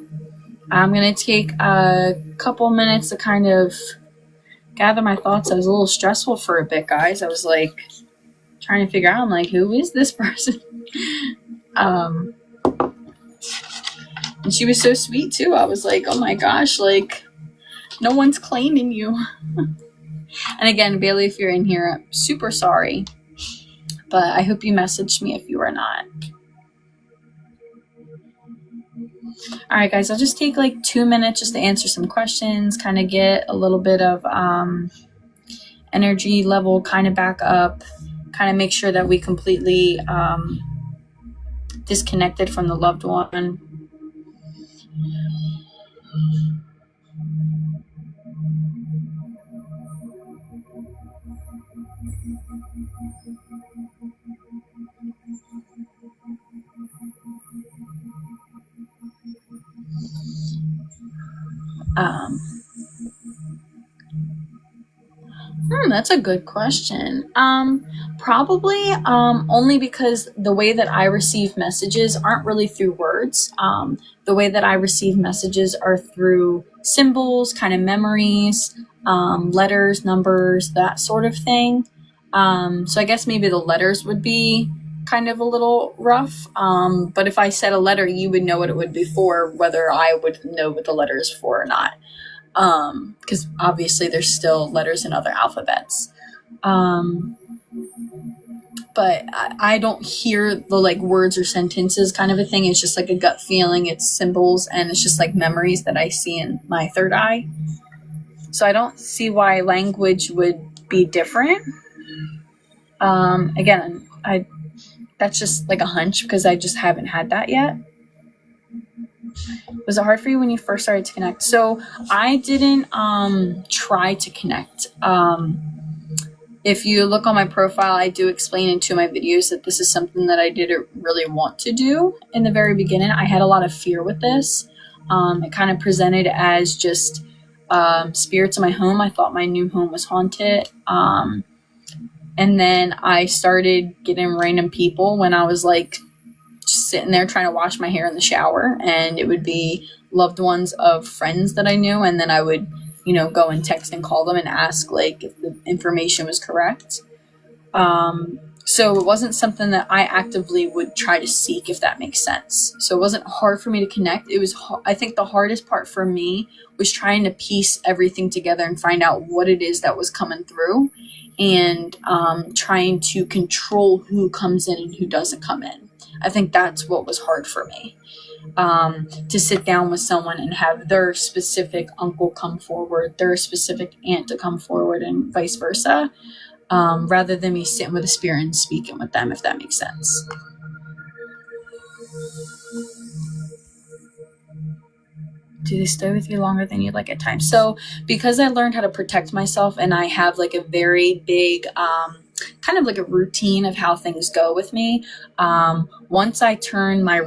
I'm going to take a couple minutes to kind of gather my thoughts. I was a little stressful for a bit, guys. I was like trying to figure out, I'm like, who is this person? And she was so sweet too. I was like, oh my gosh, like no one's claiming you. And again, Bailey, if you're in here, I'm super sorry, but I hope you messaged me if you are not. All right, guys, I'll just take like 2 minutes just to answer some questions, kind of get a little bit of energy level kind of back up, kind of make sure that we completely disconnected from the loved one. That's a good question. Probably only because the way that I receive messages aren't really through words. The way that I receive messages are through symbols, kind of memories, letters, numbers, that sort of thing. So I guess maybe the letters would be kind of a little rough. But if I said a letter, you would know what it would be for, whether I would know what the letter is for or not. because obviously there's still letters in other alphabets. But I don't hear the like words or sentences kind of a thing. It's just like a gut feeling. It's symbols, and it's just like memories that I see in my third eye. So I don't see why language would be different. Again, that's just like a hunch because I just haven't had that yet. Was it hard for you when you first started to connect? So I didn't try to connect. If you look on my profile, I do explain in 2 of my videos that this is something that I didn't really want to do in the very beginning. I had a lot of fear with this. It kind of presented as just spirits in my home. I thought my new home was haunted. And then I started getting random people when I was like just sitting there trying to wash my hair in the shower, and it would be loved ones of friends that I knew, and then I would go and text and call them and ask like if the information was correct. So it wasn't something that I actively would try to seek, if that makes sense. So it wasn't hard for me to connect. It was, I think the hardest part for me was trying to piece everything together and find out what it is that was coming through, and trying to control who comes in and who doesn't come in. I think that's what was hard for me. To sit down with someone and have their specific uncle come forward, their specific aunt to come forward, and vice versa, rather than me sitting with a spirit and speaking with them, if that makes sense. Do they stay with you longer than you'd like at times? So because I learned how to protect myself, and I have like a very big kind of like a routine of how things go with me. Once I turn my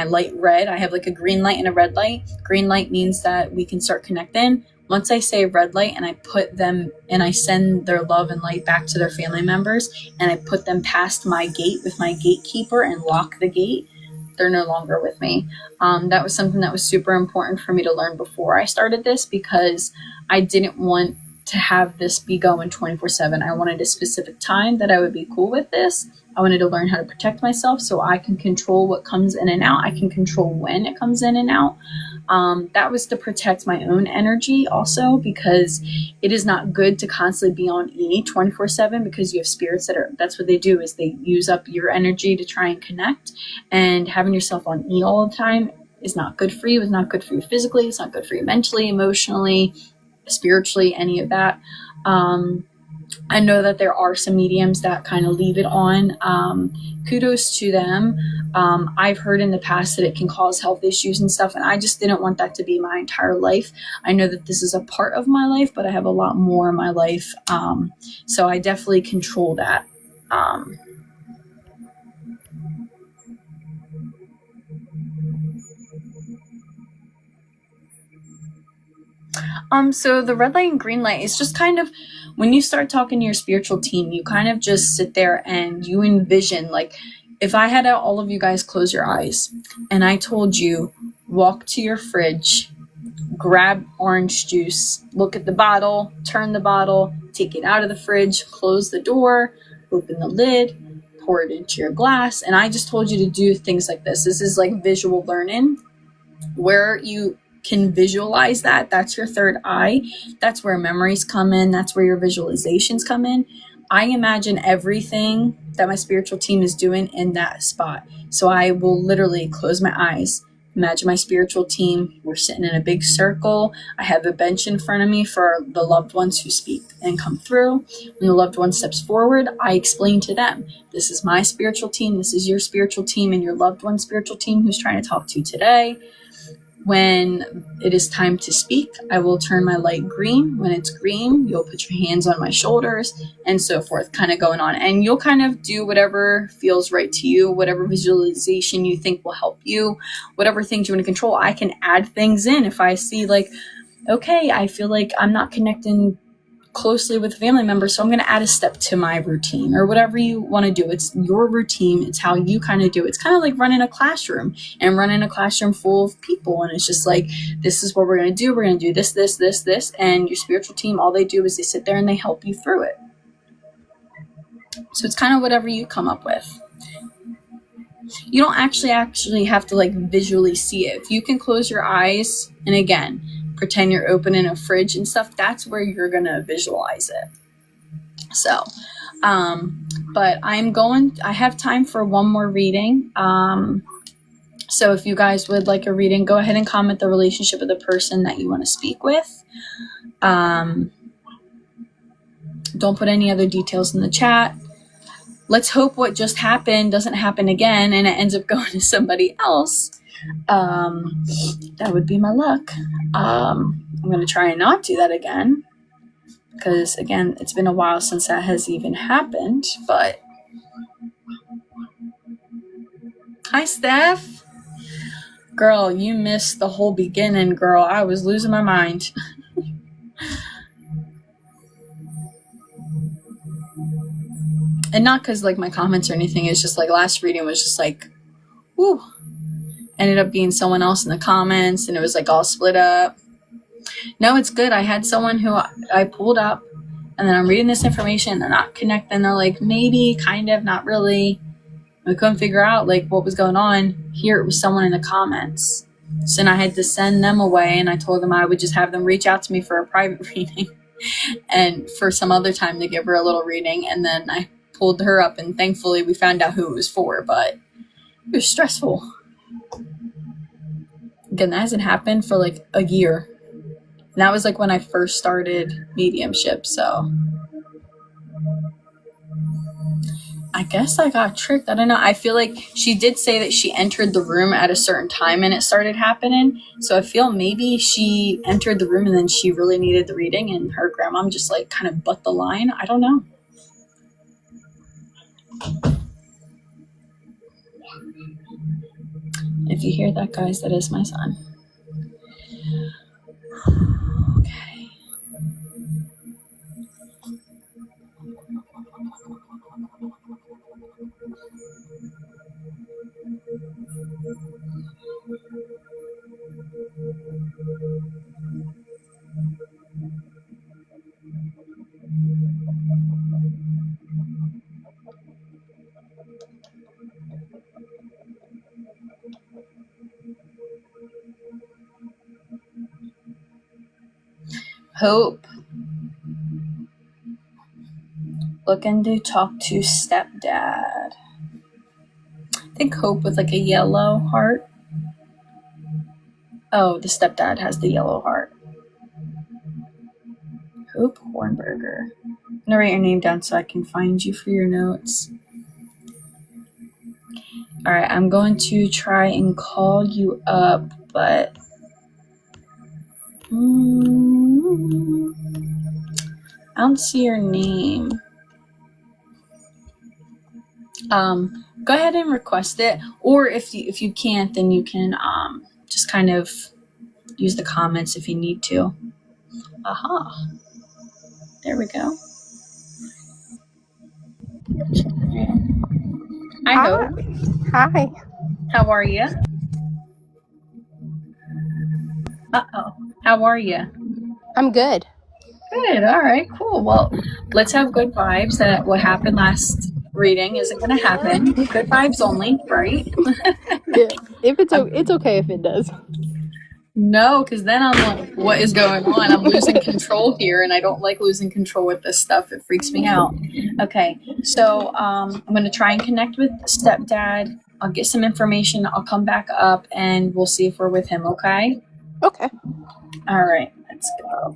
light red, I have like a green light and a red light. Green light means that we can start connecting. Once I say red light and I put them and I send their love and light back to their family members, and I put them past my gate with my gatekeeper and lock the gate, they're no longer with me. That was something that was super important for me to learn before I started this, because I didn't want to have this be going 24/7. I wanted a specific time that I would be cool with this. I wanted to learn how to protect myself so I can control what comes in and out. I can control when it comes in and out. That was to protect my own energy also, because it is not good to constantly be on E 24/7, because you have spirits that's what they do, is they use up your energy to try and connect, and having yourself on E all the time is not good for you. It's not good for you physically. It's not good for you mentally, emotionally, spiritually, any of that. I know that there are some mediums that kind of leave it on. Kudos to them. I've heard in the past that it can cause health issues and stuff, and I just didn't want that to be my entire life. I know that this is a part of my life, but I have a lot more in my life. So I definitely control that. So the red light and green light is just kind of, when you start talking to your spiritual team, you kind of just sit there and you envision, like, if I had all of you guys close your eyes and I told you, walk to your fridge, grab orange juice, look at the bottle, turn the bottle, take it out of the fridge, close the door, open the lid, pour it into your glass. And I just told you to do things like this. This is like visual learning, where you can visualize that. That's your third eye. That's where memories come in. That's where your visualizations come in. I imagine everything that my spiritual team is doing in that spot. So I will literally close my eyes, imagine my spiritual team. We're sitting in a big circle. I have a bench in front of me for the loved ones who speak and come through. When the loved one steps forward, I explain to them, this is my spiritual team. This is your spiritual team and your loved one's spiritual team who's trying to talk to you today. When it is time to speak, I will turn my light green. When it's green, you'll put your hands on my shoulders, and so forth, kind of going on. And you'll kind of do whatever feels right to you, whatever visualization you think will help you, whatever things you want to control. I can add things in if I see, like, okay, I feel like I'm not connecting closely with family members, so I'm going to add a step to my routine, or whatever you want to do. It's your routine. It's how you kind of do it. It's kind of like running a classroom full of people, and it's just like, this is what we're going to do. We're going to do this, this, this, this, and your spiritual team, all they do is they sit there and they help you through it. So it's kind of whatever you come up with. You don't actually have to like visually see it. If you can close your eyes, and again, pretend you're opening a fridge and stuff, that's where you're going to visualize it. So, but I have time for one more reading. So if you guys would like a reading, go ahead and comment the relationship of the person that you want to speak with. Don't put any other details in the chat. Let's hope what just happened doesn't happen again and it ends up going to somebody else. That would be my luck. I'm going to try and not do that again. Because, again, it's been a while since that has even happened. But, hi, Steph. Girl, you missed the whole beginning, girl. I was losing my mind. And not because, like, my comments or anything. It's just, like, last reading was just, like, whoo. Ended up being someone else in the comments. And it was, like, all split up. No, it's good. I had someone who I pulled up. And then I'm reading this information. They're not connecting. They're like, maybe, kind of, not really. I couldn't figure out, like, what was going on. Here, it was someone in the comments. So then I had to send them away. And I told them I would just have them reach out to me for a private reading. And for some other time to give her a little reading. And then I pulled her up. And thankfully, we found out who it was for. But it was stressful. Again, that hasn't happened for, like, a year. And that was like when I first started mediumship, so I guess I got tricked. I don't know. I feel like she did say that she entered the room at a certain time and it started happening. So I feel maybe she entered the room and then she really needed the reading and her grandmom just like kind of butt the line. I don't know. If you hear that, guys, that is my son. Okay. Hope. Looking to talk to stepdad. I think Hope with like a yellow heart. Oh, the stepdad has the yellow heart. Hope Hornberger. I'm gonna write your name down so I can find you for your notes. Alright, I'm going to try and call you up, but I don't see your name. Go ahead and request it, or if you can't, then you can just kind of use the comments if you need to. Aha. There we go. Hi, Hope. Hi. How are you? Uh-oh. How are you? I'm good. Good. All right, cool. Well, let's have good vibes that what happened last reading isn't going to happen. Good vibes only, right? Yeah. If it's okay if it does. No, because then I'm like, what is going on? I'm losing control here, and I don't like losing control with this stuff. It freaks me out. Okay, so I'm going to try and connect with stepdad. I'll get some information. I'll come back up, and we'll see if we're with him, okay? Okay. All right, let's go.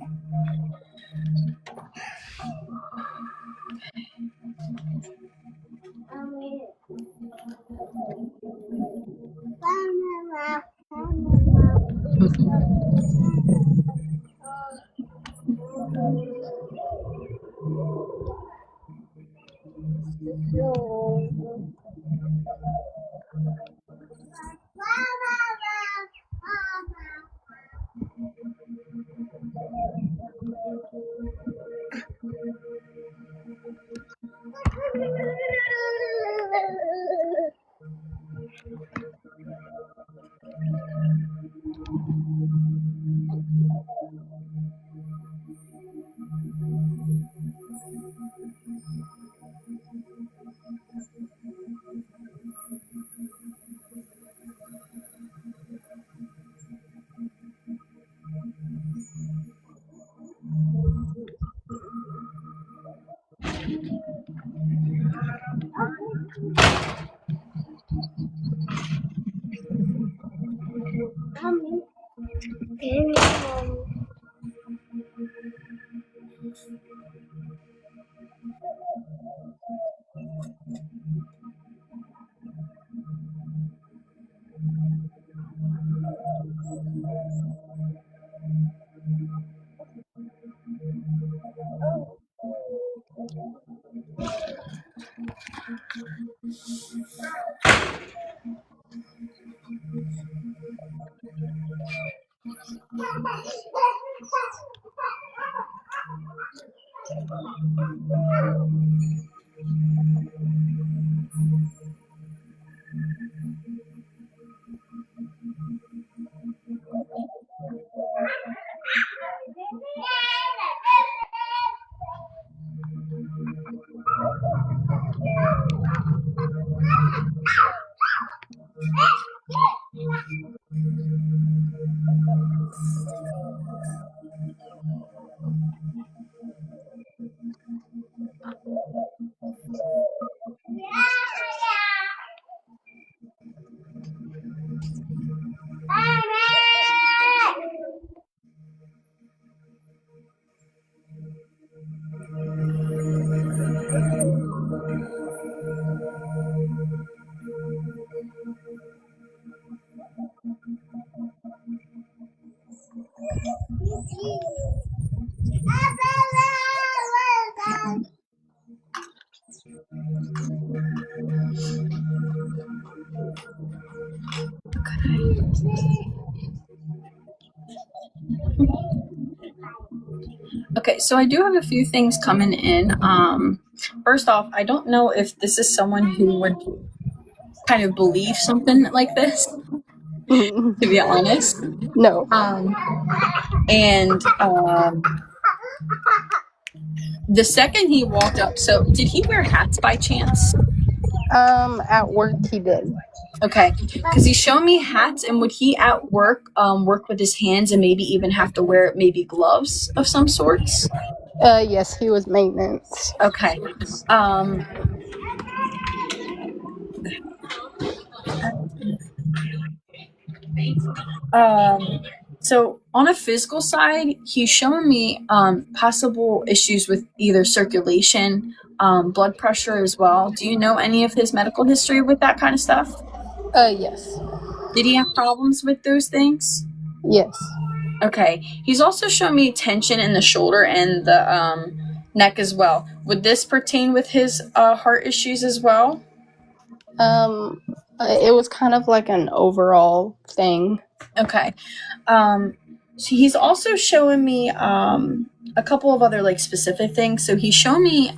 Okay, so I do have a few things coming in. First off, I don't know if this is someone who would kind of believe something like this, to be honest. No. The second he walked up, so did he wear hats by chance? At work he did. Okay, because he's showing me hats, and would he at work work with his hands and maybe even have to wear maybe gloves of some sorts? Yes, he was maintenance. Okay. So on a physical side, he's showing me possible issues with either circulation, blood pressure as well. Do you know any of his medical history with that kind of stuff? Yes. Did he have problems with those things? Yes. Okay. He's also showing me tension in the shoulder and the neck as well. Would this pertain with his heart issues as well? It was kind of like an overall thing. Okay. So he's also showing me a couple of other like specific things. So he's showing me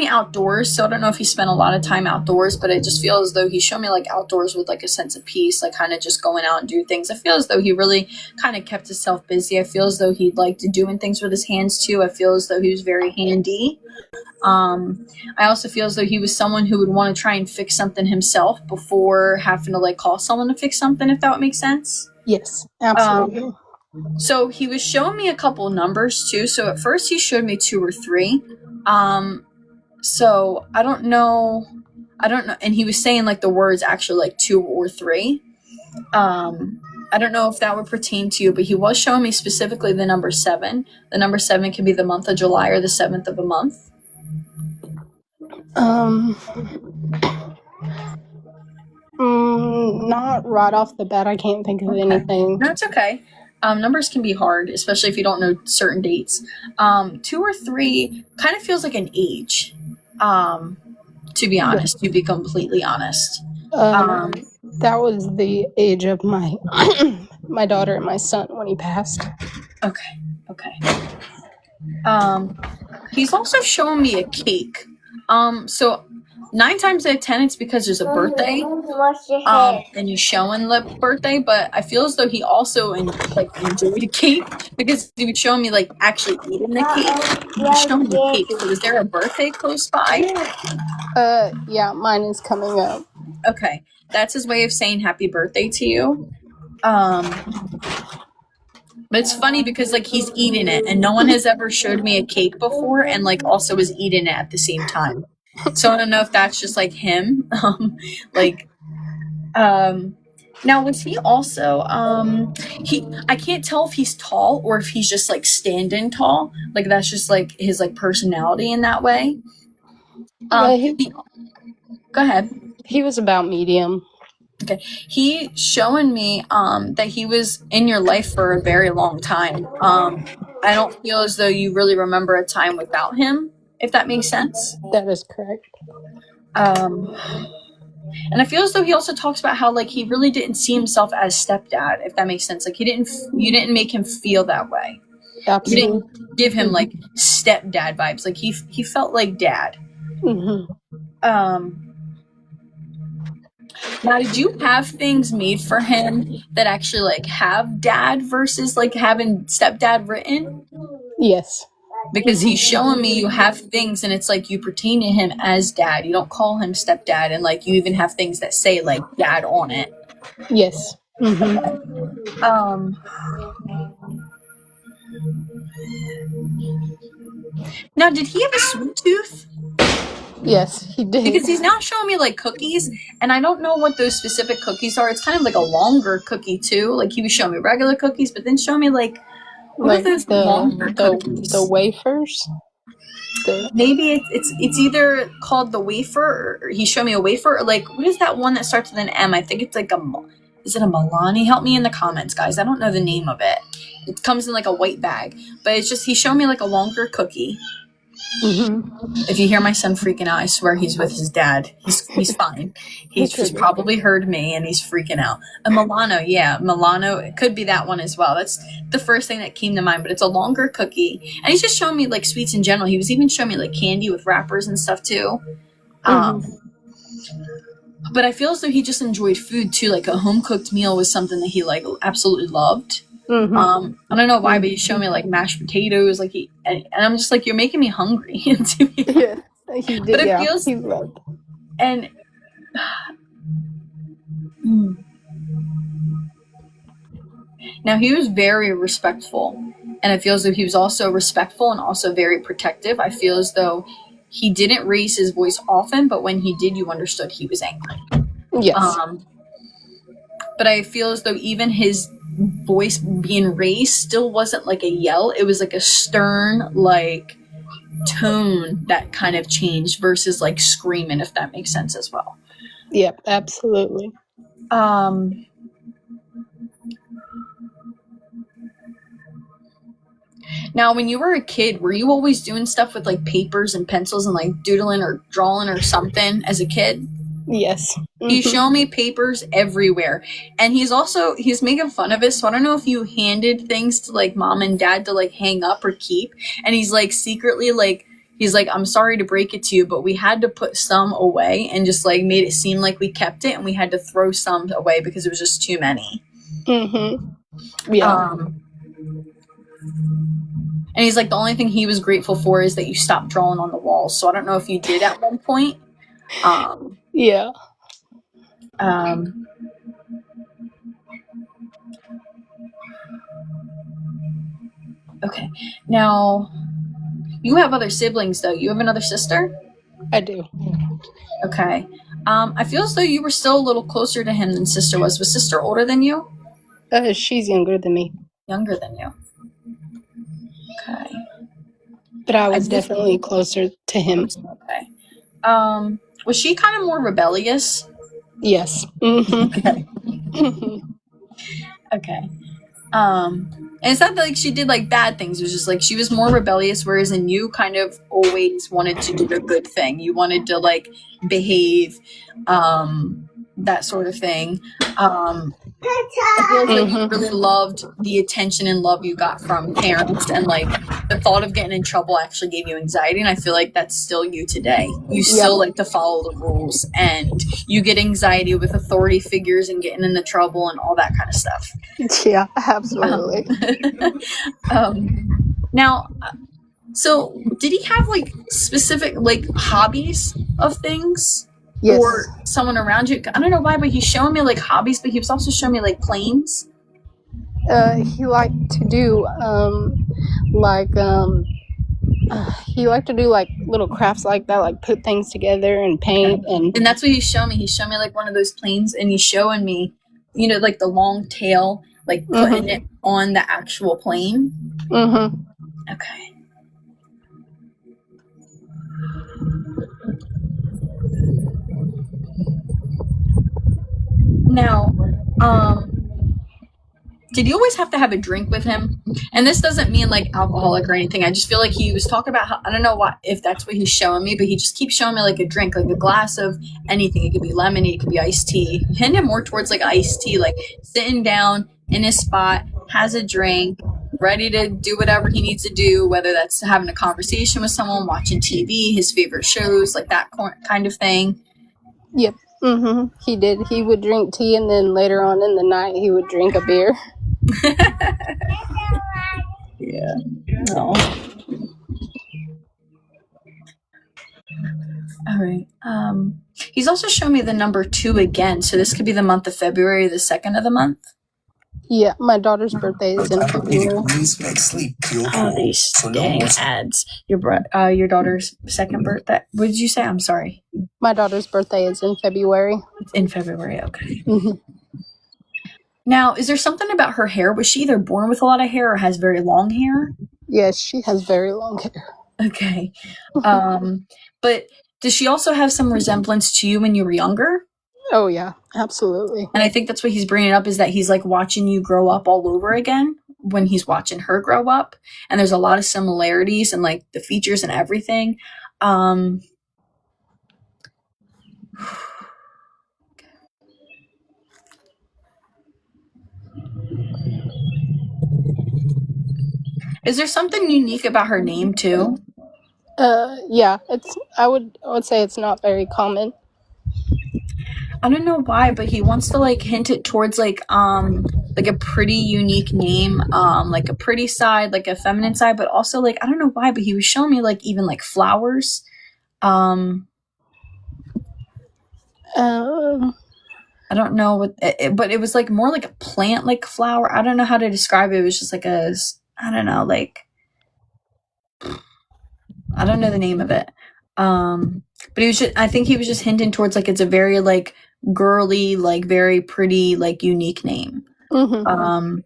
outdoors. So I don't know if he spent a lot of time outdoors, but I just feel as though he's showing me like outdoors with like a sense of peace, like kind of just going out and do things. I feel as though he really kind of kept himself busy. I feel as though he liked doing things with his hands too. I feel as though he was very handy. I also feel as though he was someone who would want to try and fix something himself before having to like call someone to fix something, if that would make sense. Yes, absolutely. So he was showing me a couple numbers too. So at first he showed me 2 or 3. So I don't know. And he was saying like the words actually like 2 or 3. I don't know if that would pertain to you, but he was showing me specifically the number 7. The number 7 can be the month of July or the 7th of a month. Not right off the bat. I can't think of anything. No, it's okay. Numbers can be hard, especially if you don't know certain dates. 2 or 3 kind of feels like an age, to be honest, to be completely honest. That was the age of my my daughter and my son when he passed. Okay. He's also showing me a cake. So 9 times out of 10, it's because there's a birthday, and he's showing the birthday. But I feel as though he also enjoyed a cake because he was showing me like actually eating the cake. He was showing me cake. So is there a birthday close by? Yeah, mine is coming up. Okay, that's his way of saying happy birthday to you. But it's funny because like he's eating it, and no one has ever showed me a cake before, and like also was eating it at the same time. So I don't know if that's just like him. Now, was he also he? I can't tell if he's tall or if he's just like standing tall. Like that's just like his like personality in that way. Yeah, he, He, go ahead. he was about medium. Okay, he showing me that he was in your life for a very long time. I don't feel as though you really remember a time without him, if that makes sense. That is correct. Um, and I feel as though he also talks about how like he really didn't see himself as stepdad, if that makes sense. Like you didn't make him feel that way. You Absolutely. didn't give him like stepdad vibes. Like he felt like dad. Hmm. Um, Now, did you have things made for him that actually like have dad versus like having stepdad written? Yes. Because he's showing me you have things and it's like you pertain to him as dad. You don't call him stepdad, and like you even have things that say like dad on it. Yes. Hmm. Um Now, did he have a sweet tooth? Yes, he did. Because he's now showing me like cookies, and I don't know what those specific cookies are. It's kind of like a longer cookie too. Like he was showing me regular cookies, but then show me like what are Like those longer cookies? the wafers. The Maybe it's either called the wafer, or he showed me a wafer, or like what is that one that starts with an M? I think it's like is it a Milani? Help me in the comments, guys. I don't know the name of it. It comes in like a white bag, but it's just he showed me like a longer cookie. If you hear my son freaking out, I swear he's with his dad. He's fine. He's just probably heard me and he's freaking out. A Milano, yeah, Milano. It could be that one as well. That's the first thing that came to mind. But it's a longer cookie, and he's just showing me like sweets in general. He was even showing me like candy with wrappers and stuff too. But I feel as though he just enjoyed food too. Like a home cooked meal was something that he like absolutely loved. I don't know why, but he showed me like mashed potatoes, like and I'm just like, you're making me hungry. yeah, he did. But it Yeah, feels he loved. and now he was very respectful, and I feel as though he was also respectful and also very protective. I feel as though he didn't raise his voice often, but when he did, you understood he was angry. Yes. But I feel as though even his voice being raised still wasn't like a yell. It was like a stern, like tone that kind of changed versus like screaming, if that makes sense as well. Yep. Absolutely. Now, when you were a kid, were you always doing stuff with like papers and pencils and like doodling or drawing or something as a kid? Yes. He's showing me papers everywhere, and he's making fun of it. So I don't know if you handed things to like mom and dad to like hang up or keep, and he's like secretly like he's like, I'm sorry to break it to you, but we had to put some away, and just like made it seem like we kept it, and we had to throw some away because it was just too many. Yeah. And he's like, the only thing he was grateful for is that you stopped drawing on the walls. So I don't know if you did at one point. Yeah. Okay. Now, you have other siblings, though. You have another sister? I do. Okay. I feel as though you were still a little closer to him than sister was. Was sister older than you? She's younger than me. Younger than you. Okay. But I was definitely closer to him. Okay. Was she kind of more rebellious? Yes. Okay. Okay. And it's not that, like, she did like bad things. It was just like she was more rebellious, whereas in you kind of always wanted to do the good thing. You wanted to like behave, that sort of thing. I feel like you really loved the attention and love you got from parents, and like the thought of getting in trouble actually gave you anxiety, and I feel like that's still you today. You still like to follow the rules, and you get anxiety with authority figures and getting into trouble and all that kind of stuff. Yeah, absolutely. Now, so did he have like specific like hobbies of things? Yes. Or someone around you? I don't know why, but he's showing me like hobbies, but he was also showing me like planes. He liked to do he liked to do like little crafts like that, like put things together and paint, and that's what he's showing me. He's showing me like one of those planes, and he's showing me like the long tail, like putting it on the actual plane? Mm-hmm. Okay. Now, did you always have to have a drink with him? And this doesn't mean like alcoholic or anything. I just feel like he was talking about how, I don't know what, if that's what he's showing me, but he just keeps showing me like a drink, like a glass of anything. It could be lemonade, it could be iced tea. Hinted more towards like iced tea, like sitting down in his spot, has a drink, ready to do whatever he needs to do, whether that's having a conversation with someone, watching TV, his favorite shows, like that kind of thing. Yep. Mm-hmm. He did. He would drink tea, and then later on in the night, he would drink a beer. Yeah. No. All right. He's also shown me the number 2 again, so this could be the month of February, the 2nd of the month. Yeah, my daughter's birthday is in February. Oh, these dang ads. Your daughter's second birthday. What did you say? I'm sorry. My daughter's birthday is in February. It's in February. Okay. Mm-hmm. Now, is there something about her hair? Was she either born with a lot of hair or has very long hair? Yes, she has very long hair. Okay. But does she also have some resemblance to you when you were younger? Oh, yeah, absolutely. And I think that's what he's bringing up, is that he's like watching you grow up all over again when he's watching her grow up. And there's a lot of similarities and like the features and everything. Is there something unique about her name too? Yeah, I would say it's not very common. I don't know why, but he wants to like hint it towards like a pretty unique name, like a pretty side, like a feminine side, but also like I don't know why, but he was showing me like even like flowers. I don't know what, but it was like more like a plant like flower. I don't know how to describe it. It was just like I don't know, like I don't know the name of it. But he was just, I think he was just hinting towards like it's a very like girly, like very pretty, like unique name. Mm-hmm.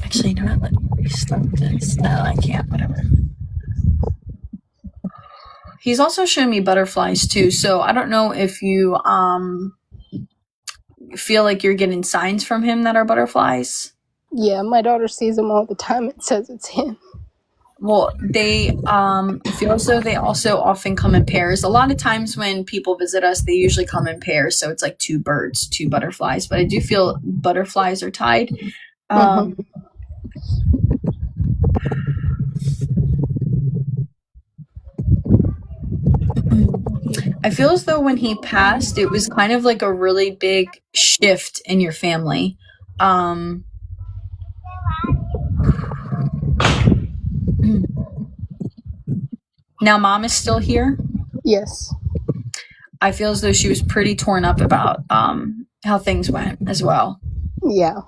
Actually, you know what? Let me restart this. No, I can't. Whatever. He's also showing me butterflies too, so I don't know if you feel like you're getting signs from him that are butterflies. Yeah, my daughter sees them all the time. It says it's him. Well, they feel as though they also often come in pairs. A lot of times when people visit us, they usually come in pairs, so it's like 2 birds, 2 butterflies. But I do feel butterflies are tied. I feel as though when he passed, it was kind of like a really big shift in your family. Now, Mom is still here. Yes. I feel as though she was pretty torn up about how things went as well. Yeah.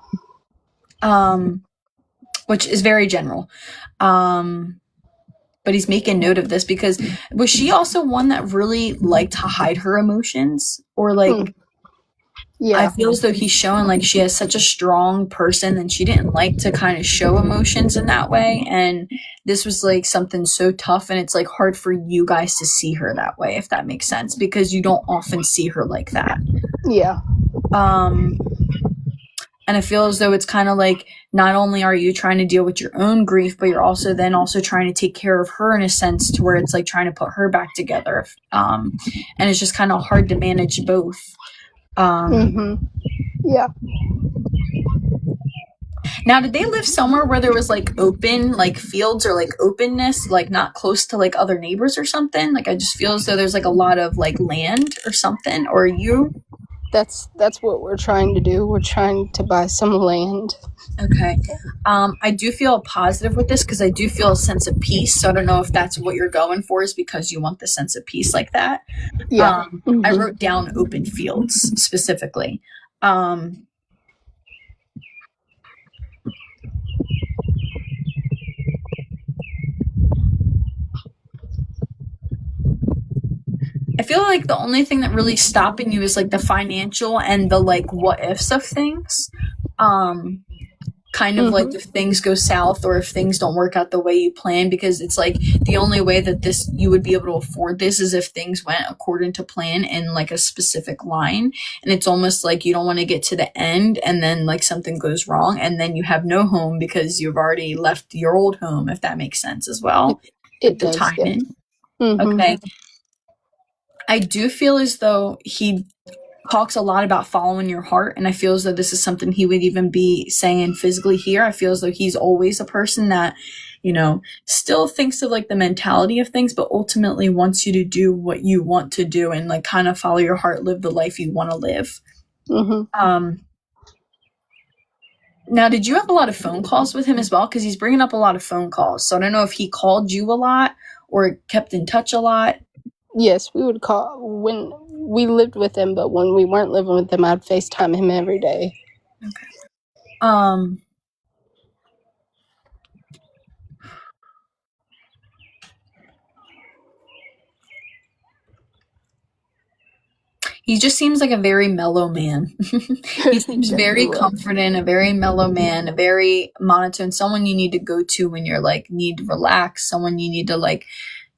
Which is very general. But he's making note of this because was she also one that really liked to hide her emotions? Or like, Yeah. I feel as though he's showing like she has such a strong person and she didn't like to kind of show emotions in that way. And this was like something so tough, and it's like hard for you guys to see her that way, if that makes sense, because you don't often see her like that. Yeah. And I feel as though it's kind of like not only are you trying to deal with your own grief, but you're also trying to take care of her in a sense, to where it's like trying to put her back together. And it's just kind of hard to manage both. Yeah. Now, did they live somewhere where there was like open, like fields or like openness, like not close to like other neighbors or something? Like I just feel as though there's like a lot of like land or something. Or you? That's what we're trying to do. We're trying to buy some land. Okay. I do feel positive with this because I do feel a sense of peace. So I don't know if that's what you're going for, is because you want the sense of peace like that. Yeah. I wrote down open fields specifically. feel like the only thing that really stopping you is like the financial and the like what ifs of things. Kind of like if things go south or if things don't work out the way you plan, because it's like the only way that this you would be able to afford this is if things went according to plan in like a specific line. And it's almost like you don't want to get to the end and then like something goes wrong and then you have no home because you've already left your old home, if that makes sense as well. It The does. Yeah. timing. Mhm. Okay. I do feel as though he talks a lot about following your heart, and I feel as though this is something he would even be saying physically here. I feel as though he's always a person that, you know, still thinks of like the mentality of things, but ultimately wants you to do what you want to do and like kind of follow your heart, live the life you want to live. Mhm. Now, did you have a lot of phone calls with him as well? Because he's bringing up a lot of phone calls. So I don't know if he called you a lot or kept in touch a lot. Yes, we would call when we lived with him, but when we weren't living with him, I'd FaceTime him every day. He just seems like a very mellow man. He seems very comforting, a very mellow man, a very monotone, someone you need to go to when you're like need to relax, someone you need to like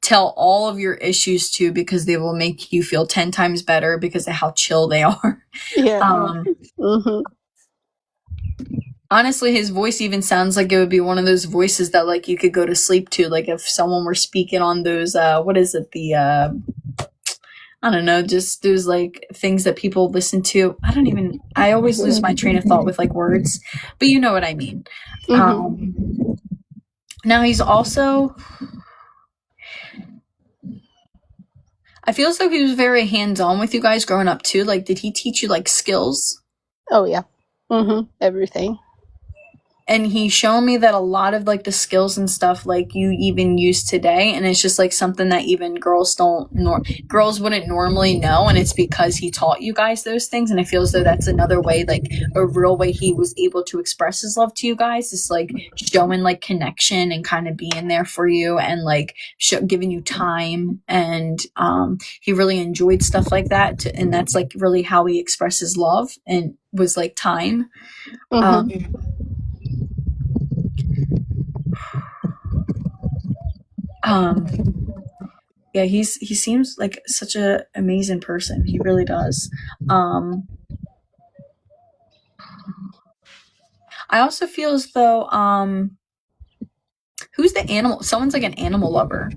tell all of your issues to because they will make you feel 10 times better because of how chill they are. Yeah. Mhm. Honestly, his voice even sounds like it would be one of those voices that like you could go to sleep to, like if someone were speaking on those what is it, the I don't know, just those like things that people listen to. I always lose my train of thought with like words, but you know what I mean. Mhm. Now he's also, I feel as though he was very hands-on with you guys growing up too. Like, did he teach you like skills? Oh yeah. Mhm. Everything. And he's shown me that a lot of like the skills and stuff like you even use today, and it's just like something that even girls wouldn't normally know, and it's because he taught you guys those things. And I feel as though that's another way, like a real way he was able to express his love to you guys is like showing like connection and kind of being there for you and like giving you time. And he really enjoyed stuff like that, and that's like really how he expressed his love and was like time. Mhm. Yeah, he seems like such a amazing person. He really does. I also feel as though who's the animal? Someone's like an animal lover.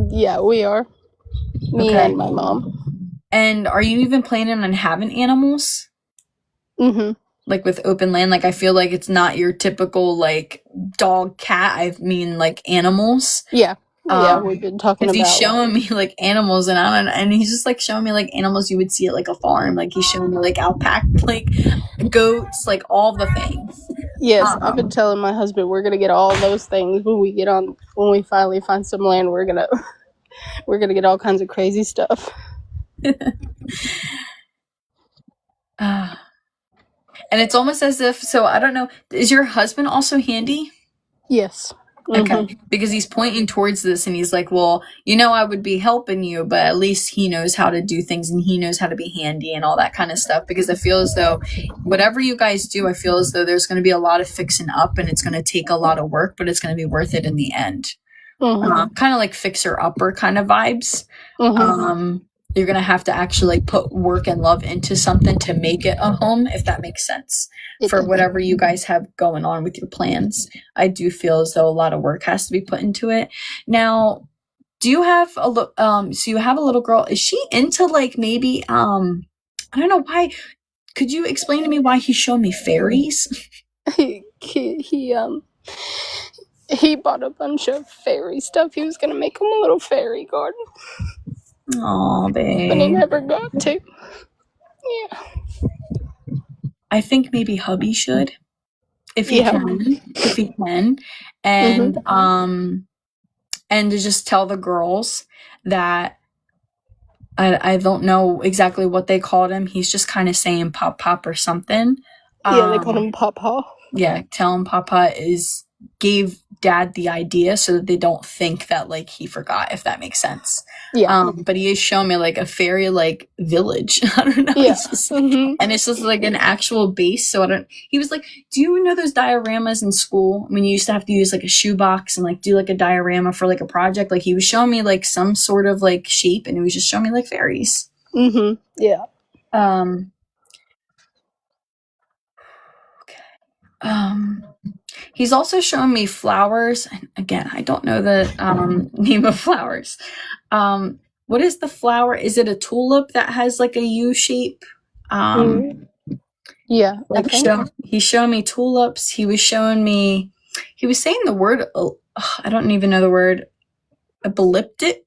Yeah, we are. Me Okay. and my mom. And are you even planning on having animals? Mhm. Like with open land? Like I feel like it's not your typical like dog, cat. I mean like animals. Yeah. Yeah, we've been talking about. He's showing me like animals, and I don't know, and he's just like showing me like animals you would see at like a farm. Like he's showing me like alpaca, like goats, like all the things. Yes, I've been telling my husband we're gonna get all those things when we finally find some land. We're gonna get all kinds of crazy stuff. And it's almost as if, so I don't know, is your husband also handy? Yes. Okay, because he's pointing towards this and he's like, well, you know, I would be helping you, but at least he knows how to do things and he knows how to be handy and all that kind of stuff. Because I feel as though whatever you guys do, I feel as though there's going to be a lot of fixing up and it's going to take a lot of work, but it's going to be worth it in the end. Kind of like fixer upper kind of vibes. You're going to have to actually like put work and love into something to make it a home, if that makes sense. For whatever you guys have going on with your plans. I do feel as though a lot of work has to be put into it. Now, do you have so you have a little girl. Is she into like maybe, I don't know why. Could you explain to me why he showed me fairies? He bought a bunch of fairy stuff. He was gonna make him a little fairy garden. Aw, babe. But he never got to. Yeah. I think maybe hubby should, if he can, and and to just tell the girls that I don't know exactly what they called him. He's just kind of saying pop pop or something. Yeah, they called him Papa. Yeah, tell him Papa gave dad the idea so that they don't think that like he forgot, if that makes sense. Yeah. But he has shown me like a fairy like village. I don't know. Yeah. It's just, Mhm. and it's just like an actual base. So he was like, do you know those dioramas in school when you used to have to use like a shoebox and like do like a diorama for like a project? Like he was showing me like some sort of like shape, and he was just showing me like fairies. Mhm. Yeah. Um, he's also shown me flowers. And again, I don't know the name of flowers. What is the flower? Is it a tulip that has like a U shape? Yeah. I Like think. he's showing me tulips. He was saying the word. I don't even know the word. Eucalyptus.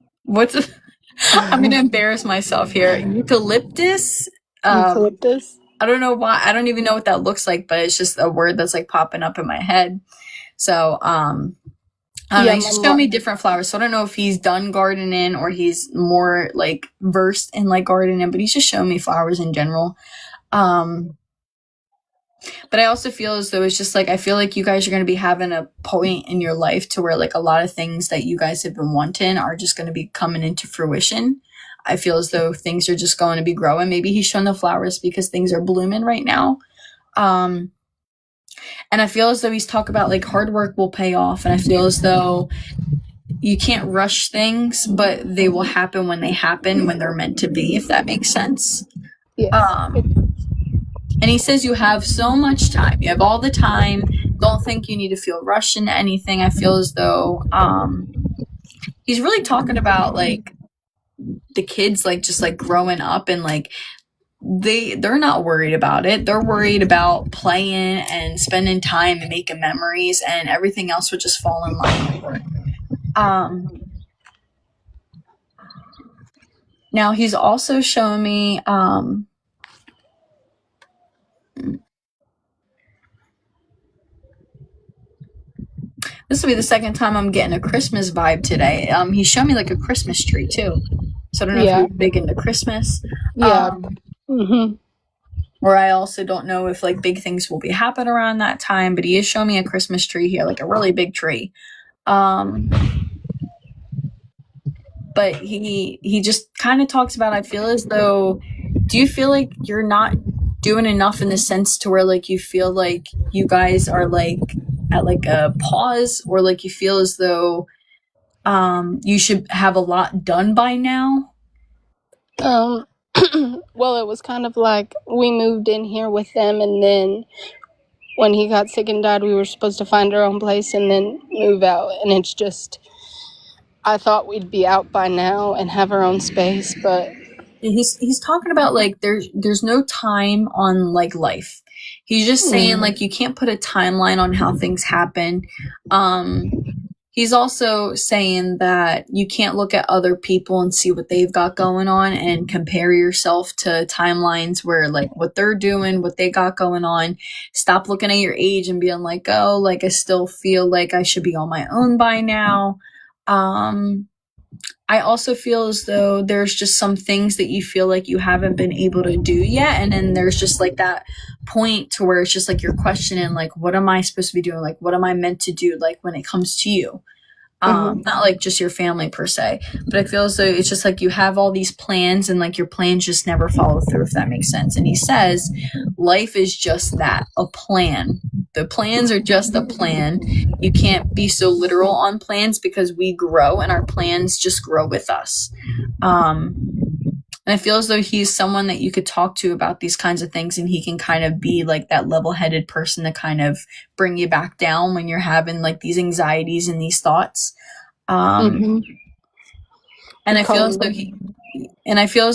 I'm gonna embarrass myself here. Eucalyptus. Eucalyptus. I don't know why. I don't even know what that looks like, but it's just a word that's like popping up in my head. So, I don't know. Yeah, He's just showing me different flowers. So I don't know if he's done gardening or he's more like versed in like gardening, but he's just showing me flowers in general. But I also feel as though it's just like, I feel like you guys are going to be having a point in your life to where like a lot of things that you guys have been wanting are just going to be coming into fruition. I feel as though things are just going to be growing. Maybe he's showing the flowers because things are blooming right now. And I feel as though he's talking about like hard work will pay off. And I feel as though you can't rush things, but they will happen when they happen, when they're meant to be, if that makes sense. Yeah. And he says you have so much time. You have all the time. Don't think you need to feel rushed into anything. I feel as though he's really talking about like the kids like just like growing up and like they're not worried about it. They're worried about playing and spending time and making memories, and everything else would just fall in line. Now he's also showing me this will be the second time I'm getting a Christmas vibe today. He showed me like a Christmas tree too. So I don't know if you're big into Christmas. Yeah. Or I also don't know if like big things will be happening around that time, but he is showing me a Christmas tree here, like a really big tree. But he just kind of talks about, I feel as though, do you feel like you're not doing enough in the sense to where like you feel like you guys are like at like a pause, or like you feel as though you should have a lot done by now? Well, it was kind of like we moved in here with them, and then when he got sick and died, we were supposed to find our own place and then move out. And it's just, I thought we'd be out by now and have our own space, but he's talking about like there's no time on like life. He's just saying like you can't put a timeline on how things happen. He's also saying that you can't look at other people and see what they've got going on and compare yourself to timelines where like what they're doing, what they got going on. Stop looking at your age and being like, oh, like I still feel like I should be on my own by now. I also feel as though there's just some things that you feel like you haven't been able to do yet. And then there's just like that point to where it's just like you're questioning, like, what am I supposed to be doing? Like, what am I meant to do? Like when it comes to you, not like just your family per se, but I feel as though it's just like you have all these plans and like your plans just never follow through, if that makes sense. And he says, life is just that, a plan. The plans are just a plan. You can't be so literal on plans because we grow and our plans just grow with us. And I feel as though he's someone that you could talk to about these kinds of things, and he can kind of be like that level-headed person to kind of bring you back down when you're having like these anxieties and these thoughts. And I feel as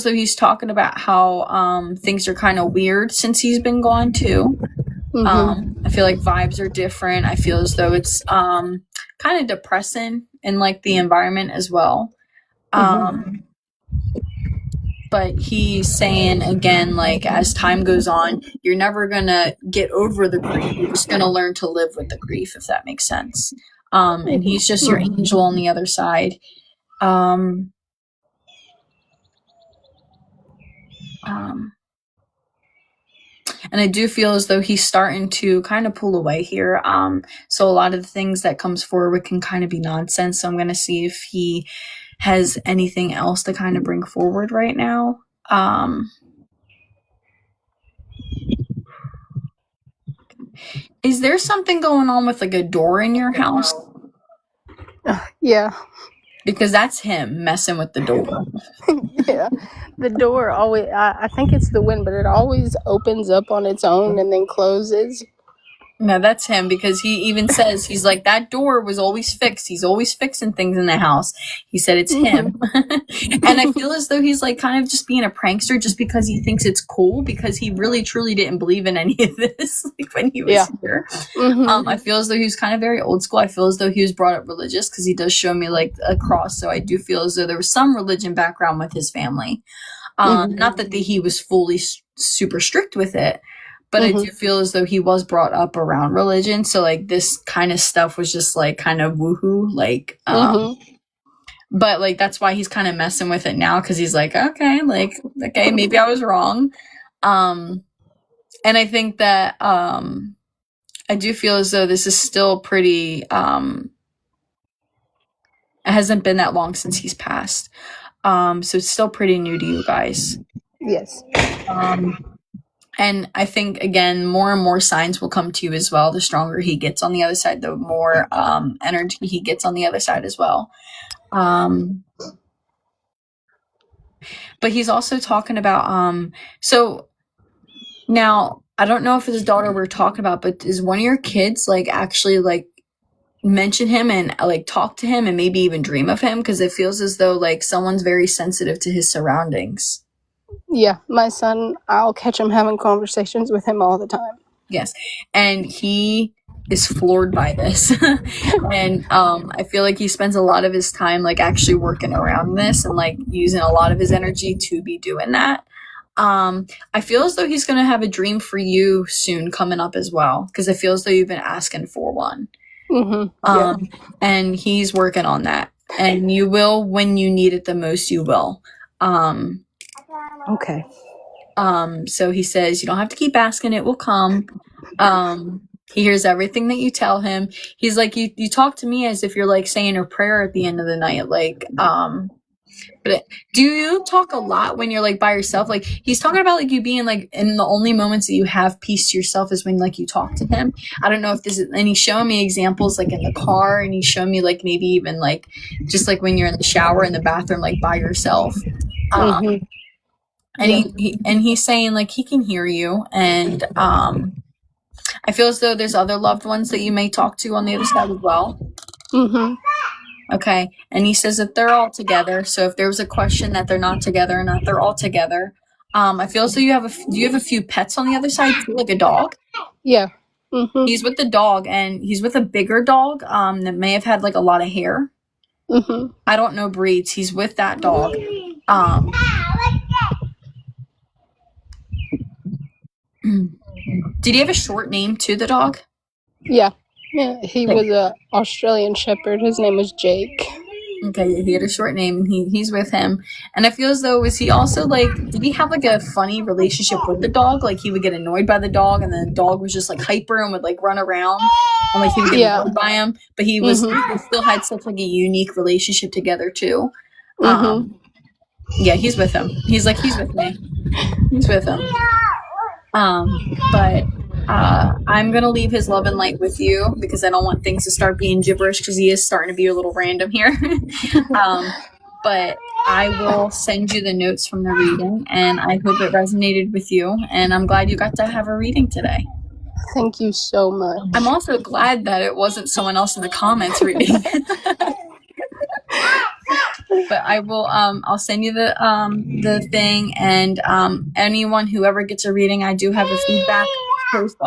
though he's talking about how things are kind of weird since he's been gone too. I feel like vibes are different. I feel as though it's kind of depressing in like the environment as well. But he's saying again, like as time goes on, you're never gonna get over the grief. You're just gonna learn to live with the grief, if that makes sense. And he's just your angel on the other side. And I do feel as though he's starting to kind of pull away here. So a lot of the things that comes forward can kind of be nonsense. So I'm going to see if he has anything else to kind of bring forward right now. Is there something going on with like a door in your house? Yeah. Because that's him messing with the door. Yeah. The door always, I think it's the wind, but it always opens up on its own and then closes. No, that's him, because he even says, he's like, that door was always fixed. He's always fixing things in the house. He said it's him. And I feel as though he's like kind of just being a prankster just because he thinks it's cool, because he really truly didn't believe in any of this like when he was here. I feel as though he was kind of very old school. I feel as though he was brought up religious, because he does show me like a cross. So I do feel as though there was some religion background with his family. Not that he was fully super strict with it. But I do feel as though he was brought up around religion. So, like, this kind of stuff was just, like, kind of woohoo. Like, but, like, that's why he's kind of messing with it now. Because he's like, okay, maybe I was wrong. And I think that I do feel as though this is still pretty... it hasn't been that long since he's passed. So it's still pretty new to you guys. Yes. And I think, again, more and more signs will come to you as well. The stronger he gets on the other side, the more energy he gets on the other side as well. But he's also talking about, so now, I don't know if his daughter we're talking about, but is one of your kids, like, actually, like, mention him and, like, talk to him and maybe even dream of him? Because it feels as though, like, someone's very sensitive to his surroundings. Yeah, my son, I'll catch him having conversations with him all the time. Yes, and he is floored by this. And I feel like he spends a lot of his time like actually working around this and like using a lot of his energy to be doing that. I feel as though he's going to have a dream for you soon coming up as well, because I feel as though you've been asking for one. And he's working on that, and you will, when you need it the most, you will. Okay. So he says, you don't have to keep asking, it will come. He hears everything that you tell him. He's like, you talk to me as if you're like saying a prayer at the end of the night. Like, but do you talk a lot when you're like by yourself? Like, he's talking about like you being like in the only moments that you have peace to yourself is when like you talk to him. I don't know if this is, and he's showing me examples like in the car, and he's showing me like maybe even like just like when you're in the shower in the bathroom, like by yourself. And he's saying like he can hear you, and I feel as though there's other loved ones that you may talk to on the other side as well. Okay, and he says that they're all together. So if there was a question that they're not together or not, they're all together. I feel as though you have a few pets on the other side too, like a dog? Yeah. He's with the dog, and he's with a bigger dog that may have had like a lot of hair. I don't know breeds. He's with that dog. Did he have a short name to the dog? Yeah. He was a Australian Shepherd. His name was Jake. Okay, he had a short name, and he's with him. And I feel as though, was he also like, did he have like a funny relationship with the dog? Like he would get annoyed by the dog, and then the dog was just like hyper and would like run around, and like he would get annoyed by him. But he was he still had such like a unique relationship together too. Yeah, he's with him. He's like, he's with me. He's with him. But I'm gonna leave his love and light with you, because I don't want things to start being gibberish, because he is starting to be a little random here. But I will send you the notes from the reading, and I hope it resonated with you, and I'm glad you got to have a reading today. Thank you so much. I'm also glad that it wasn't someone else in the comments reading it. But I will I'll send you the thing, and anyone who ever gets a reading, I do have a feedback post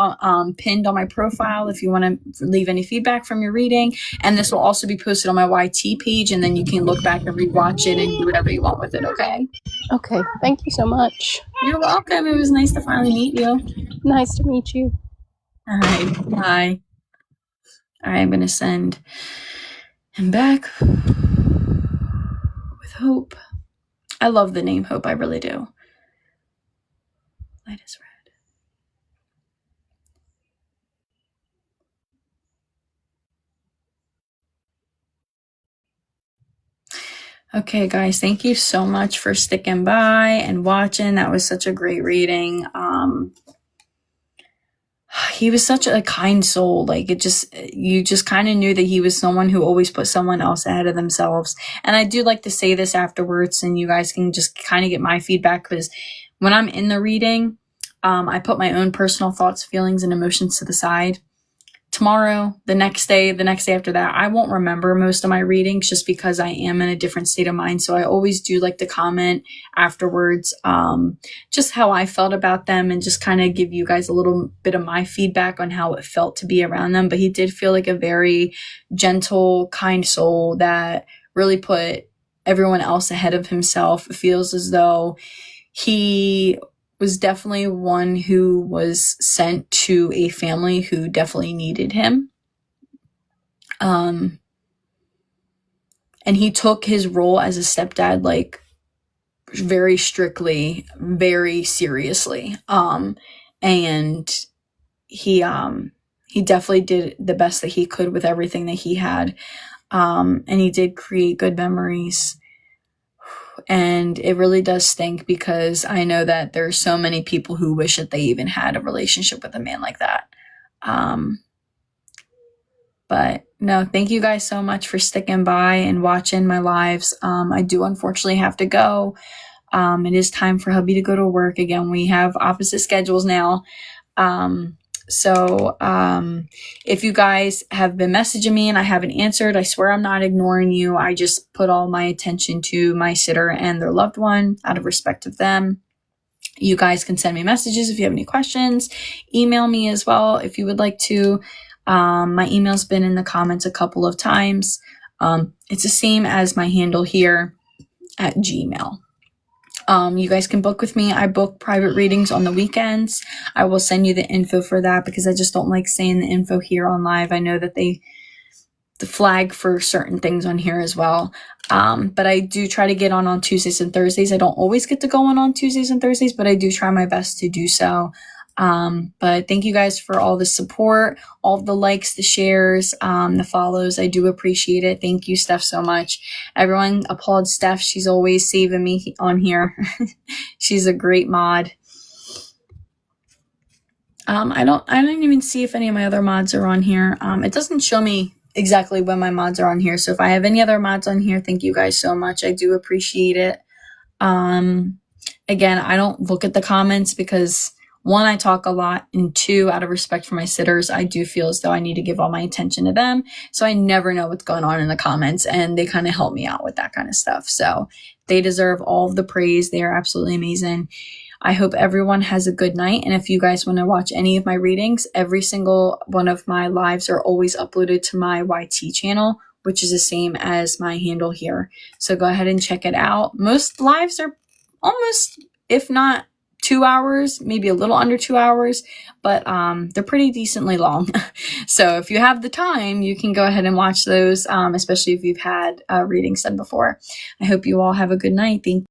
pinned on my profile if you want to leave any feedback from your reading, and this will also be posted on my YT page, and then you can look back and rewatch it and do whatever you want with it. Okay Thank you so much. You're welcome. It was nice to finally meet you. Nice to meet you. All right, bye. All right, I'm gonna send him back with Hope. I love the name Hope, I really do. Light is red. Okay, guys, thank you so much for sticking by and watching. That was such a great reading. He was such a kind soul. Like, you just kind of knew that he was someone who always put someone else ahead of themselves. And I do like to say this afterwards, and you guys can just kind of get my feedback, because when I'm in the reading, I put my own personal thoughts, feelings, and emotions to the side. Tomorrow, the next day after that, I won't remember most of my readings just because I am in a different state of mind. So I always do like to comment afterwards, just how I felt about them, and just kind of give you guys a little bit of my feedback on how it felt to be around them. But he did feel like a very gentle, kind soul that really put everyone else ahead of himself. It feels as though he was definitely one who was sent to a family who definitely needed him. And he took his role as a stepdad, like, very strictly, very seriously. And he definitely did the best that he could with everything that he had. And he did create good memories. And it really does stink, because I know that there's so many people who wish that they even had a relationship with a man like that. But no, thank you guys so much for sticking by and watching my lives. I do unfortunately have to go. It is time for hubby to go to work again. We have opposite schedules now. So if you guys have been messaging me and I haven't answered, I swear I'm not ignoring you. I just put all my attention to my sitter and their loved one out of respect of them. You guys can send me messages if you have any questions. Email me as well if you would like to. My email's been in the comments a couple of times. It's the same as my handle here at Gmail. You guys can book with me. I book private readings on the weekends. I will send you the info for that, because I just don't like saying the info here on live. I know that the flag for certain things on here as well. But I do try to get on Tuesdays and Thursdays. I don't always get to go on Tuesdays and Thursdays, but I do try my best to do so. But thank you guys for all the support, all the likes, the shares, the follows. I do appreciate it. Thank you, Steph, so much. Everyone applaud Steph. She's always saving me on here. She's a great mod. I don't even see if any of my other mods are on here. It doesn't show me exactly when my mods are on here. So if I have any other mods on here, thank you guys so much. I do appreciate it. Again, I don't look at the comments because, one, I talk a lot, and two, out of respect for my sitters, I do feel as though I need to give all my attention to them. So I never know what's going on in the comments, and they kind of help me out with that kind of stuff. So they deserve all of the praise. They are absolutely amazing. I hope everyone has a good night. And if you guys want to watch any of my readings, every single one of my lives are always uploaded to my YT channel, which is the same as my handle here. So go ahead and check it out. Most lives are almost, if not 2 hours, maybe a little under 2 hours, but they're pretty decently long. So if you have the time, you can go ahead and watch those, especially if you've had readings done before. I hope you all have a good night. Thank you.